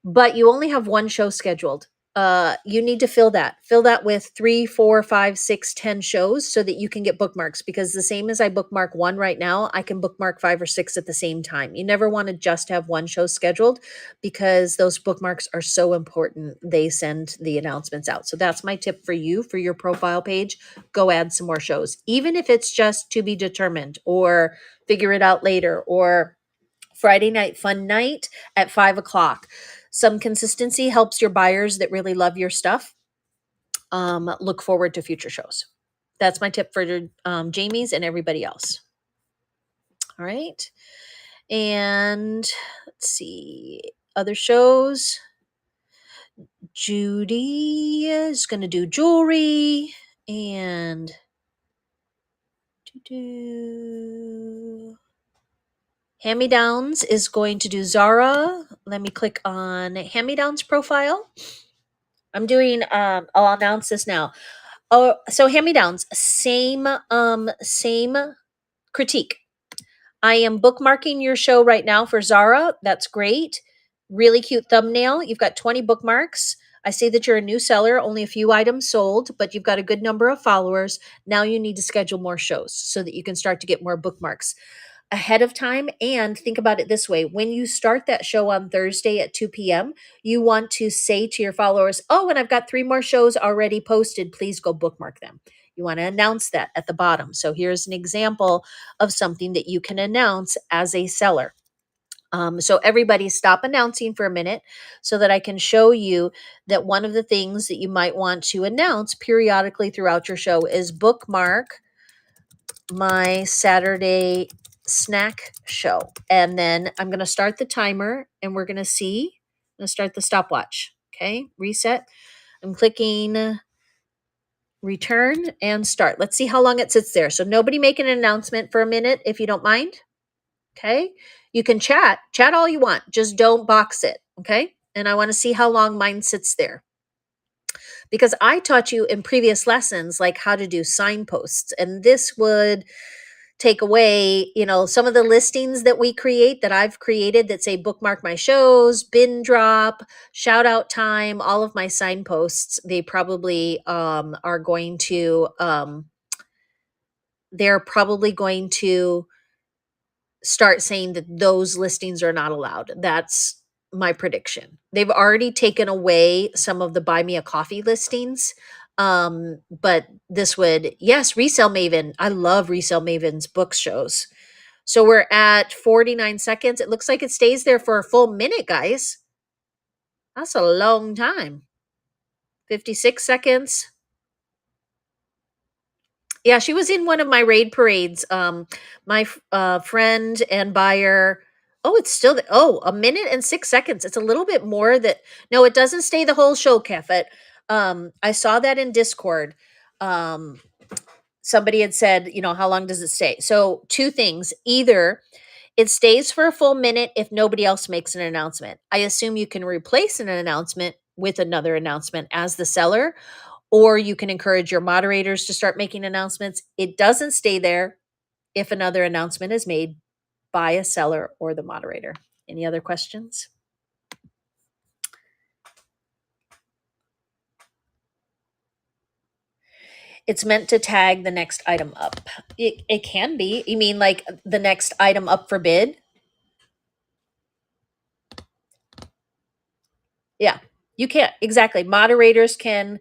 Speaker 1: But you only have one show scheduled. You need to fill that with 3, 4, 5, 6, 10 shows so that you can get bookmarks, because the same as I bookmark one right now, I can bookmark 5 or 6 at the same time. You never want to just have one show scheduled, because those bookmarks are so important. They send the announcements out. So that's my tip for you for your profile page. Go add some more shows, even if it's just to be determined or figure it out later, or Friday night fun night at 5 o'clock. Some consistency helps your buyers that really love your stuff look forward to future shows. That's my tip for Jamie's and everybody else. All right. And let's see, other shows. Judy is going to do jewelry, and hand-me-downs is going to do Zara. Let me click on hand-me-downs profile. I'm doing I'll announce this now. Oh, so hand-me-downs, same critique. I am bookmarking your show right now for Zara. That's great. Really cute thumbnail. You've got 20 bookmarks. I see that you're a new seller, only a few items sold, but you've got a good number of followers. Now you need to schedule more shows so that you can start to get more bookmarks ahead of time. And think about it this way: when you start that show on Thursday at 2 p.m., you want to say to your followers, oh, and I've got 3 more shows already posted. Please go bookmark them. You want to announce that at the bottom. So here's an example of something that you can announce as a seller. So everybody stop announcing for a minute so that I can show you that one of the things that you might want to announce periodically throughout your show is bookmark my Saturday snack show. And then I'm going to start the timer and we're going to see. I'm going to start the stopwatch. Okay, reset. I'm clicking return and start. Let's see how long it sits there. So nobody make an announcement for a minute if you don't mind. Okay, you can chat all you want, just don't box it. Okay, and I want to see how long mine sits there, because I taught you in previous lessons like how to do signposts, and this would take away, some of the listings that we create, that I've created, that say bookmark my shows, bin drop, shout out time, all of my signposts. They probably are going to they're probably going to start saying that those listings are not allowed. That's my prediction. They've already taken away some of the buy me a coffee listings. But this would, yes, Resale Maven. I love Resale Maven's book shows. So we're at 49 seconds. It looks like it stays there for a full minute, guys. That's a long time. 56 seconds. Yeah, she was in one of my raid parades. My friend and buyer. Oh, it's still a minute and 6 seconds. It's a little bit more that. No, it doesn't stay the whole show, Kefet. I saw that in Discord. Somebody had said, how long does it stay? So 2 things. Either it stays for a full minute if nobody else makes an announcement. I assume you can replace an announcement with another announcement as the seller, or you can encourage your moderators to start making announcements. It doesn't stay there if another announcement is made by a seller or the moderator. Any other questions? It's meant to tag the next item up. It can be. You mean like the next item up for bid? Yeah. You can't exactly. Moderators can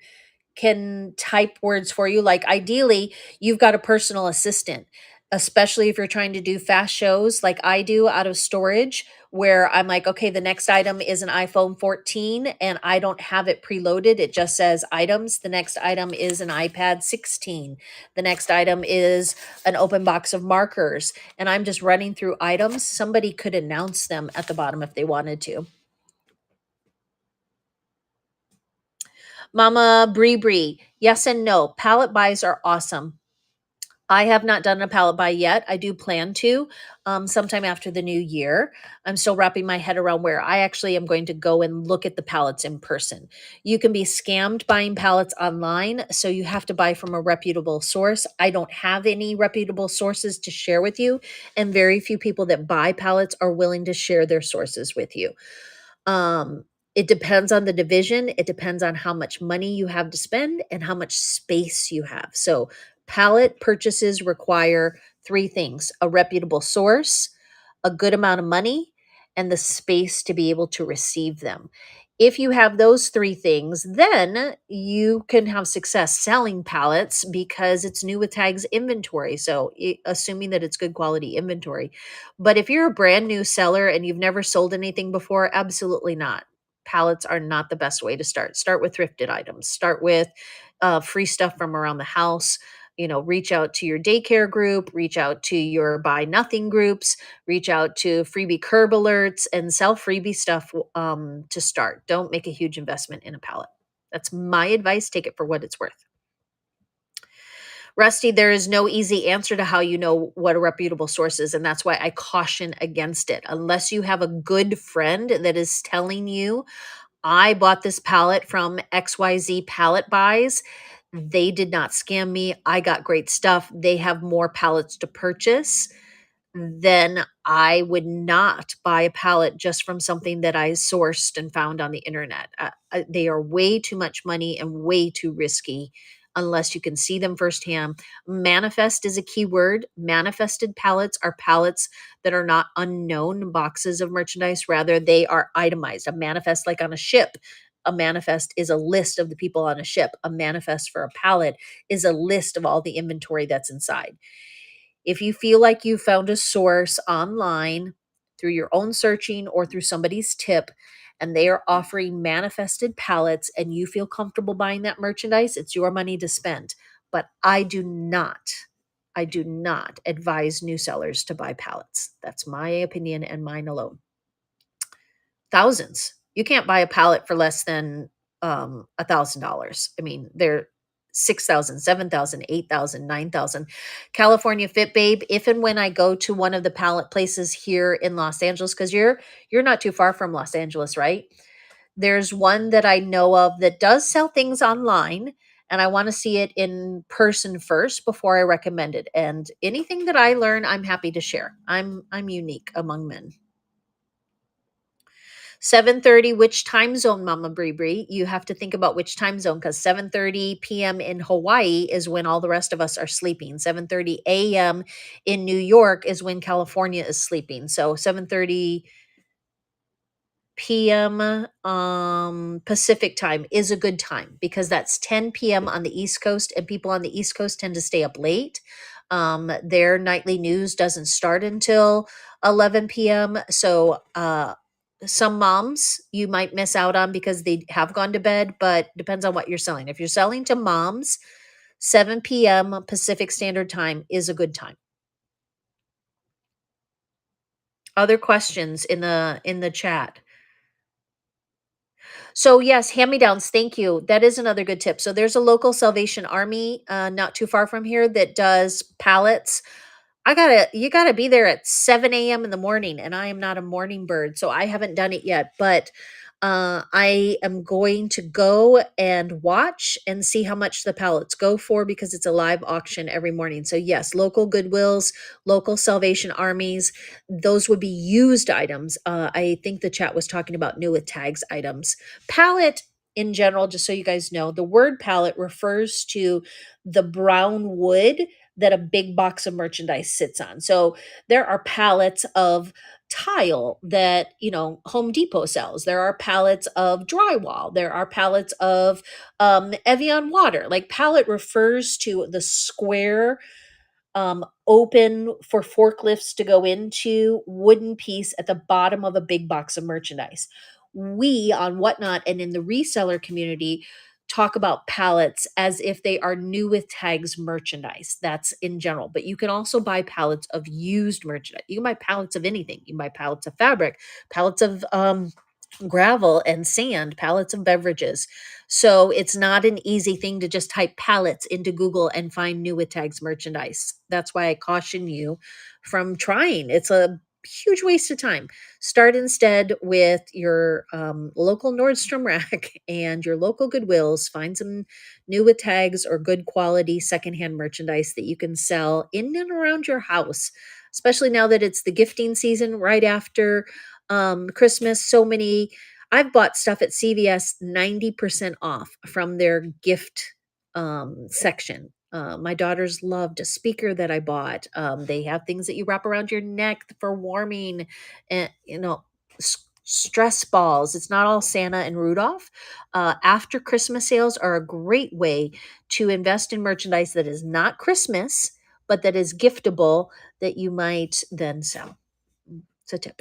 Speaker 1: type words for you. Like ideally, you've got a personal assistant, especially if you're trying to do fast shows like I do out of storage, where I'm like, okay, the next item is an iPhone 14 and I don't have it preloaded. It just says items. The next item is an iPad 16. The next item is an open box of markers. And I'm just running through items. Somebody could announce them at the bottom if they wanted to. Mama Bree Bree, yes and no. Pallet buys are awesome. I have not done a pallet buy yet. I do plan to sometime after the new year. I'm still wrapping my head around where I actually am going to go and look at the pallets in person. You can be scammed buying pallets online, so you have to buy from a reputable source. I don't have any reputable sources to share with you, and very few people that buy pallets are willing to share their sources with you. Um, it depends on the division. It depends on how much money you have to spend and how much space you have. So, pallet purchases require three things: a reputable source, a good amount of money, and the space to be able to receive them. If you have those three things, then you can have success selling pallets because it's new with tags inventory. So, assuming that it's good quality inventory. But if you're a brand new seller and you've never sold anything before, absolutely not. Pallets are not the best way to start. Start with thrifted items. Start with free stuff from around the house. Reach out to your daycare group, reach out to your buy nothing groups, reach out to freebie curb alerts, and sell freebie stuff to start. Don't make a huge investment in a pallet. That's my advice. Take it for what it's worth. Rusty, there is no easy answer to how you know what a reputable source is, and that's why I caution against it. Unless you have a good friend that is telling you, I bought this pallet from XYZ Pallet Buys. They did not scam me. I got great stuff. They have more pallets to purchase. Then I would not buy a pallet just from something that I sourced and found on the internet. They are way too much money and way too risky unless you can see them firsthand. Manifest is a key word. Manifested pallets are pallets that are not unknown boxes of merchandise. Rather, they are itemized. A manifest, like on a ship, a manifest is a list of the people on a ship. A manifest for a pallet is a list of all the inventory that's inside. If you feel like you found a source online through your own searching or through somebody's tip, and they are offering manifested pallets and you feel comfortable buying that merchandise, it's your money to spend. But I do not advise new sellers to buy pallets. That's my opinion and mine alone. Thousands. You can't buy a pallet for less than $1,000. I mean, they're 6,000, 7,000, 8,000, 9,000. California Fit Babe, if and when I go to one of the pallet places here in Los Angeles, because you're not too far from Los Angeles, right? There's one that I know of that does sell things online, and I want to see it in person first before I recommend it. And anything that I learn, I'm happy to share. I'm unique among men. 7:30, which time zone, Mama Bree Bree? You have to think about which time zone, because 7:30 p.m. in Hawaii is when all the rest of us are sleeping. 7:30 a.m. in New York is when California is sleeping. So 7:30 p.m. Pacific time is a good time because that's 10 p.m. on the East Coast, and people on the East Coast tend to stay up late. Their nightly news doesn't start until 11 p.m. So some moms you might miss out on because they have gone to bed, but depends on what you're selling. If you're selling to moms, 7 p.m. Pacific Standard Time is a good time. Other questions in the chat? So yes, hand-me-downs, thank you. That is another good tip. So there's a local Salvation Army not too far from here that does pallets. You gotta be there at 7 a.m. in the morning, and I am not a morning bird, so I haven't done it yet. But I am going to go and watch and see how much the pallets go for because it's a live auction every morning. So yes, local Goodwills, local Salvation Armies, those would be used items. I think the chat was talking about new with tags items. Pallet in general, just so you guys know, the word pallet refers to the brown wood that a big box of merchandise sits on. So there are pallets of tile that, Home Depot sells. There are pallets of drywall. There are pallets of Evian water. Like, pallet refers to the square, open for forklifts to go into wooden piece at the bottom of a big box of merchandise. We on Whatnot and in the reseller community talk about pallets as if they are new with tags merchandise. That's in general, but you can also buy pallets of used merchandise. You can buy pallets of anything. You can buy pallets of fabric, pallets of gravel and sand, pallets of beverages. So it's not an easy thing to just type pallets into Google and find new with tags merchandise. That's why I caution you from trying. It's a huge waste of time. Start instead with your local Nordstrom rack and your local Goodwills. Find some new with tags or good quality secondhand merchandise that you can sell in and around your house, especially now that it's the gifting season right after Christmas. I've bought stuff at CVS 90% off from their gift section. My daughters loved a speaker that I bought. They have things that you wrap around your neck for warming, and stress balls. It's not all Santa and Rudolph. After Christmas sales are a great way to invest in merchandise that is not Christmas, but that is giftable that you might then sell. It's a tip.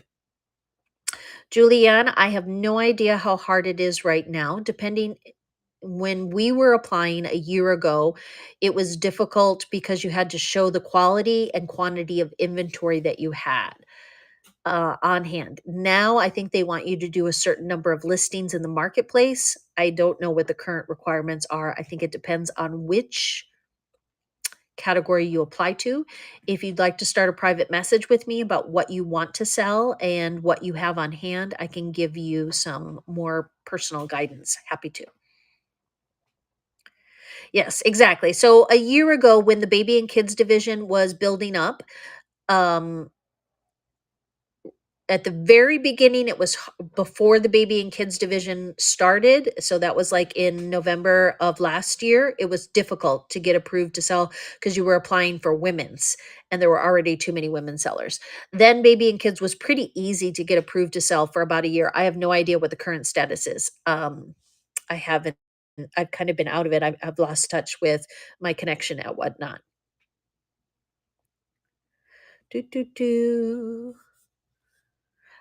Speaker 1: Julianne, I have no idea how hard it is right now. When we were applying a year ago, it was difficult because you had to show the quality and quantity of inventory that you had on hand. Now, I think they want you to do a certain number of listings in the marketplace. I don't know what the current requirements are. I think it depends on which category you apply to. If you'd like to start a private message with me about what you want to sell and what you have on hand, I can give you some more personal guidance. Happy to. Yes, exactly. So a year ago, when the baby and kids division was building up, um, at the very beginning, it was before the baby and kids division started. So that was like in November of last year. It was difficult to get approved to sell because you were applying for women's and there were already too many women sellers. Then baby and kids was pretty easy to get approved to sell for about a year. I have no idea what the current status is. I haven't, I've kind of been out of it. I've lost touch with my connection at Whatnot. Do, do, do.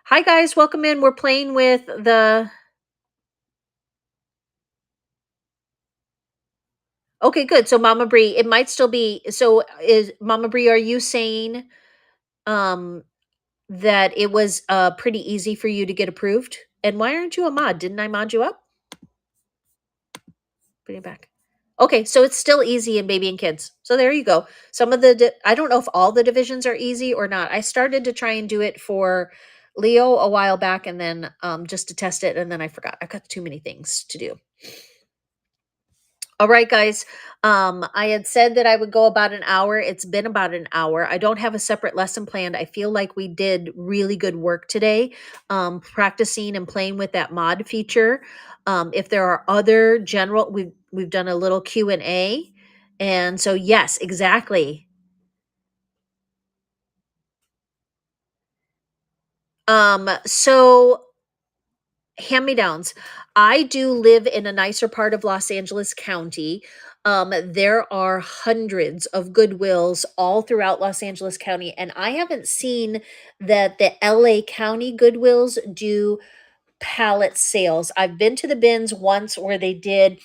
Speaker 1: Hi guys, welcome in. We're playing with the Okay, good. So Mama Bree, it might still be is Mama Bree, are you saying um that it was pretty easy for you to get approved? And why aren't you a mod? Didn't I mod you up? Bring it back. Okay, so it's still easy in baby and kids. So there you go. Some of I don't know if all the divisions are easy or not. I started to try and do it for Leo a while back and then just to test it and then I forgot. I've got too many things to do. All right, guys. I had said that I would go about an hour. It's been about an hour. I don't have a separate lesson planned. I feel like we did really good work today, practicing and playing with that mod feature. If there are other general, we've done a little Q&A, and so yes, exactly. So hand-me-downs. I do live in a nicer part of Los Angeles County. There are hundreds of Goodwills all throughout Los Angeles County, and I haven't seen that the LA County Goodwills do pallet sales. I've been to the bins once where they did,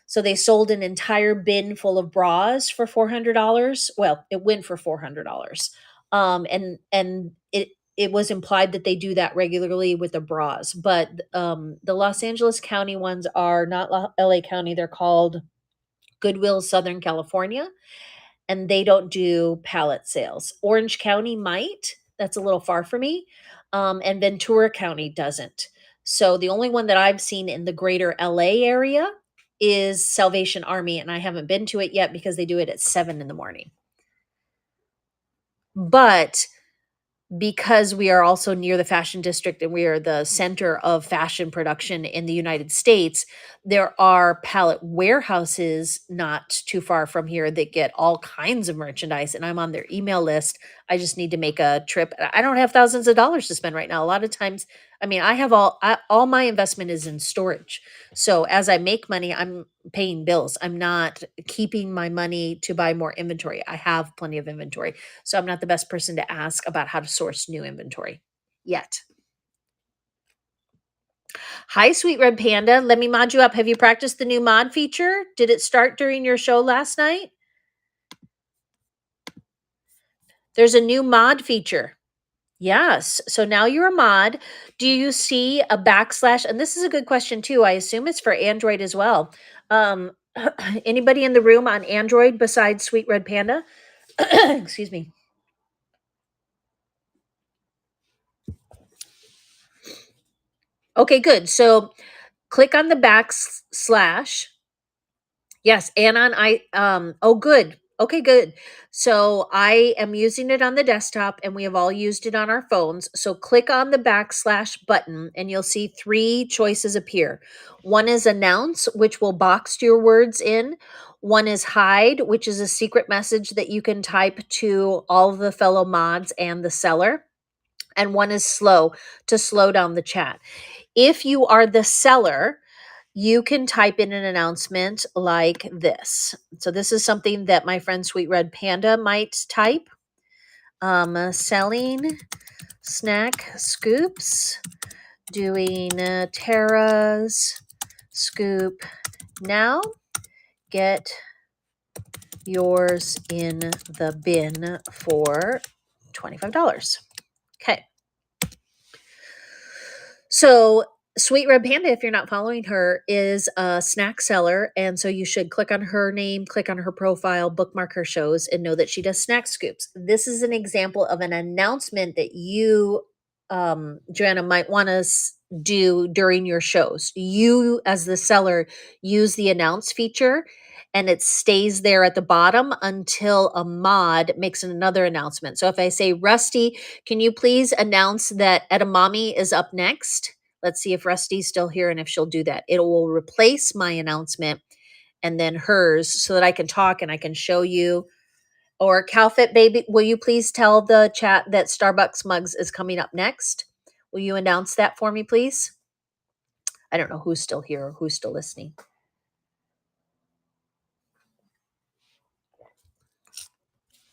Speaker 1: so they sold an entire bin full of bras for $400. Well, it went for $400. And it was implied that they do that regularly with the bras, but the Los Angeles County ones are not LA County. They're called Goodwill Southern California, and they don't do pallet sales. Orange County might. That's a little far for me. And Ventura County doesn't. So the only one that I've seen in the greater LA area is Salvation Army, and I haven't been to it yet because they do it at 7 in the morning. But because we are also near the fashion district and we are the center of fashion production in the United States, there are pallet warehouses not too far from here that get all kinds of merchandise. And I'm on their email list. I just need to make a trip. I don't have thousands of dollars to spend right now. A lot of times, I mean, I have all my investment is in storage. So as I make money, I'm paying bills. I'm not keeping my money to buy more inventory. I have plenty of inventory. So I'm not the best person to ask about how to source new inventory yet. Hi, Sweet Red Panda. Let me mod you up. Have you practiced the new mod feature? Did it start during your show last night? There's a new mod feature. Yes. So now you're a mod. Do you see a backslash? And this is a good question too. I assume it's for Android as well. Um, anybody in the room on Android besides Sweet Red Panda? Excuse me. Okay, good. So click on the backslash. Yes, and on oh good. Okay, good. So I am using it on the desktop and we have all used it on our phones. So click on the backslash button and you'll see three choices appear. One is announce, which will box your words in. One is hide, which is a secret message that you can type to all of the fellow mods and the seller. And one is slow, to slow down the chat. If you are the seller, you can type in an announcement like this. So this is something that my friend Sweet Red Panda might type. Selling snack scoops, doing Tara's scoop now. Get yours in the bin for $25. Okay. So Sweet Red Panda, if you're not following her, is a snack seller. And so you should click on her name, click on her profile, bookmark her shows, and know that she does snack scoops. This is an example of an announcement that you, Joanna, might want to do during your shows. You, as the seller, use the announce feature and it stays there at the bottom until a mod makes another announcement. So if I say, Rusty, can you please announce that Edamame is up next? Let's see if Rusty's still here and if she'll do that. It will replace my announcement and then hers so that I can talk and I can show you. Or Calfit Baby, will you please tell the chat that Starbucks Mugs is coming up next? Will you announce that for me, please? I don't know who's still here or who's still listening.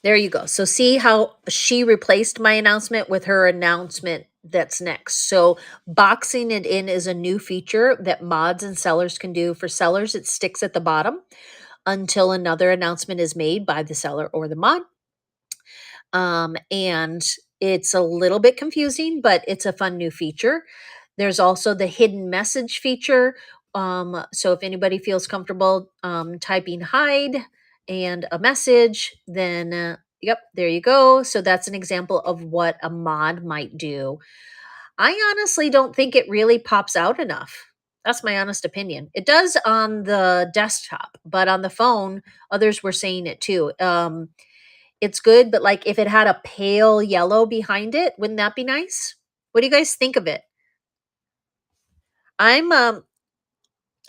Speaker 1: There you go. So see how she replaced my announcement with her announcement that's next. So boxing it in is a new feature that mods and sellers can do. For sellers, it sticks at the bottom until another announcement is made by the seller or the mod. And it's a little bit confusing, but it's a fun new feature. There's also the hidden message feature. So if anybody feels comfortable typing hide and a message, then yep, there you go. So that's an example of what a mod might do. I honestly don't think it really pops out enough. That's my honest opinion. It does on the desktop, but on the phone, others were saying it too. It's good, but like if it had a pale yellow behind it, wouldn't that be nice? What do you guys think of it? I'm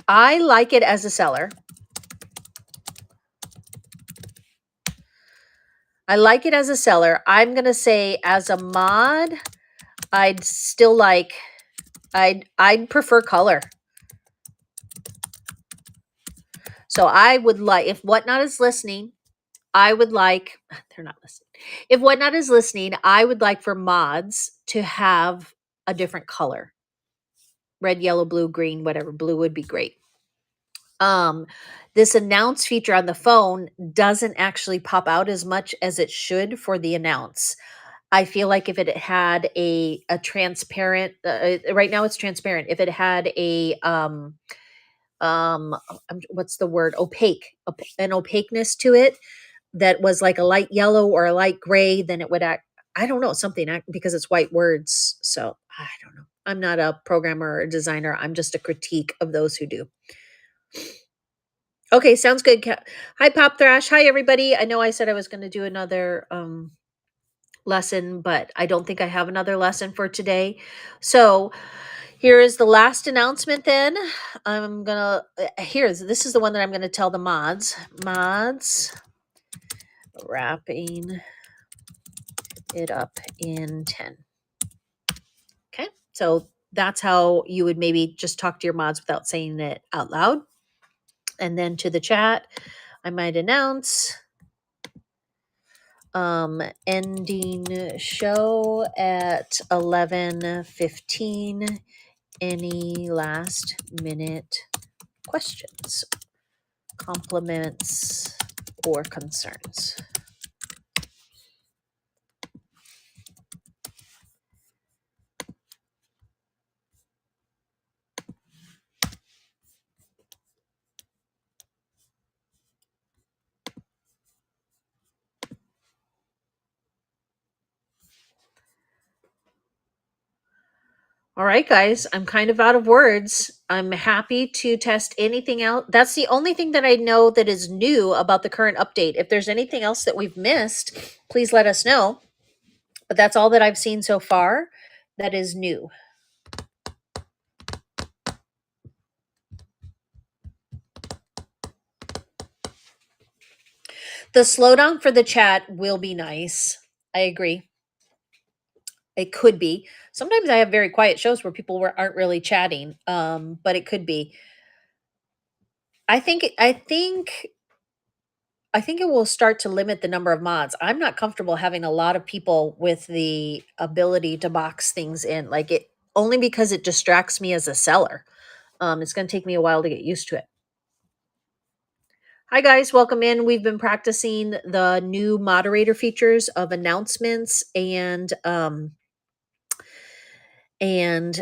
Speaker 1: I like it as a seller. I like it as a seller. I'm going to say as a mod, I'd still like I'd prefer color. So I would like if Whatnot is listening, I would like they're not listening. If Whatnot is listening, I would like for mods to have a different color. Red, yellow, blue, green, whatever. Blue would be great. This announce feature on the phone doesn't actually pop out as much as it should for the announce. I feel like if it had a transparent, right now it's transparent. If it had a what's the word, opaque, an opaqueness to it that was like a light yellow or a light gray, then it would act, I don't know, something because it's white words. So I don't know. I'm not a programmer or a designer. I'm just a critique of those who do. Okay, sounds good. Hi, Pop Thrash. Hi, everybody. I know I said I was going to do another lesson, but I don't think I have another lesson for today. So here is the last announcement then. I'm gonna this is the one that I'm gonna tell the mods. Mods, wrapping it up in 10. Okay, so that's how you would maybe just talk to your mods without saying it out loud. And then to the chat, I might announce ending show at 11:15. Any last minute questions, compliments, or concerns? All right, guys, I'm kind of out of words. I'm happy to test anything out. That's the only thing that I know that is new about the current update. If there's anything else that we've missed, please let us know. But that's all that I've seen so far that is new. The slowdown for the chat will be nice. I agree. It could be. Sometimes I have very quiet shows where people aren't really chatting, but it could be. I think it will start to limit the number of mods. I'm not comfortable having a lot of people with the ability to box things in, like it only because it distracts me as a seller. It's going to take me a while to get used to it. Hi guys, welcome in. We've been practicing the new moderator features of announcements and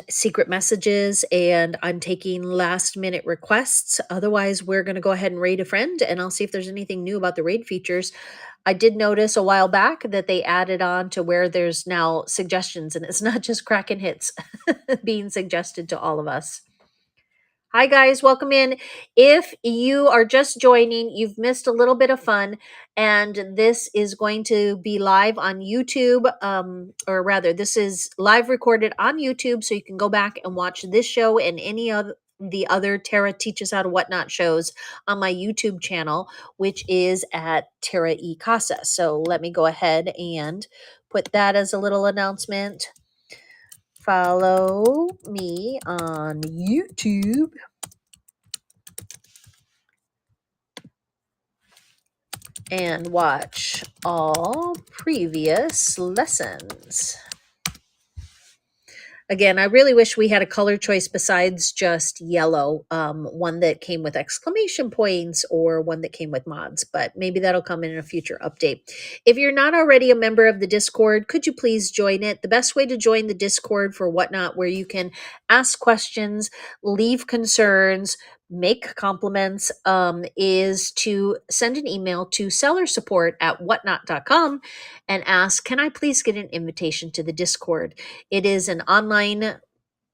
Speaker 1: secret messages, and I'm taking last minute requests. Otherwise, we're going to go ahead and raid a friend, and I'll see if there's anything new about the raid features. I did notice a while back that they added on to where there's now suggestions, and it's not just Kraken hits being suggested to all of us. Hi, guys. Welcome in. If you are just joining, you've missed a little bit of fun, and this is going to be live on YouTube, or rather, this is live recorded on YouTube, so you can go back and watch this show and any of the other Tara Teaches How to Whatnot shows on my YouTube channel, which is at Tara E. Casa. So let me go ahead and put that as a little announcement. Follow me on YouTube. And watch all previous lessons. Again, I really wish we had a color choice besides just yellow, one that came with exclamation points or one that came with mods, but maybe that'll come in a future update. If you're not already a member of the Discord, could you please join it? The best way to join the Discord for Whatnot, where you can ask questions, leave concerns, make compliments, is to send an email to sellersupport@whatnot.com and ask, can I please get an invitation to the Discord? It is an online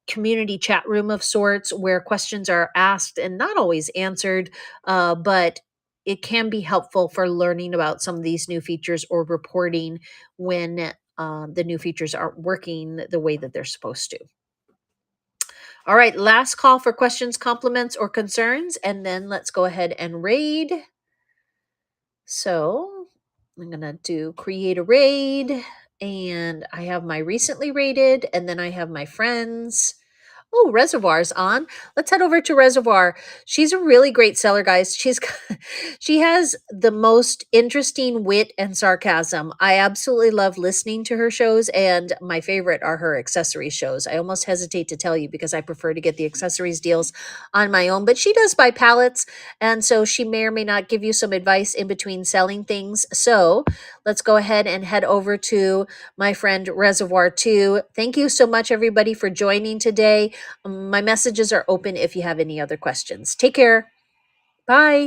Speaker 1: community chat room of sorts where questions are asked and not always answered, but it can be helpful for learning about some of these new features or reporting when the new features aren't working the way that they're supposed to. All right, last call for questions, compliments, or concerns, and then let's go ahead and raid. So I'm going to do create a raid, and I have my recently raided, and then I have my friends. Oh, Reservoir's on. Let's head over to Reservoir. She's a really great seller, guys. She has the most interesting wit and sarcasm. I absolutely love listening to her shows, and my favorite are her accessories shows. I almost hesitate to tell you because I prefer to get the accessories deals on my own, but she does buy pallets, and so she may or may not give you some advice in between selling things. So let's go ahead and head over to my friend Reservoir 2. Thank you so much, everybody, for joining today. My messages are open if you have any other questions. Take care. Bye.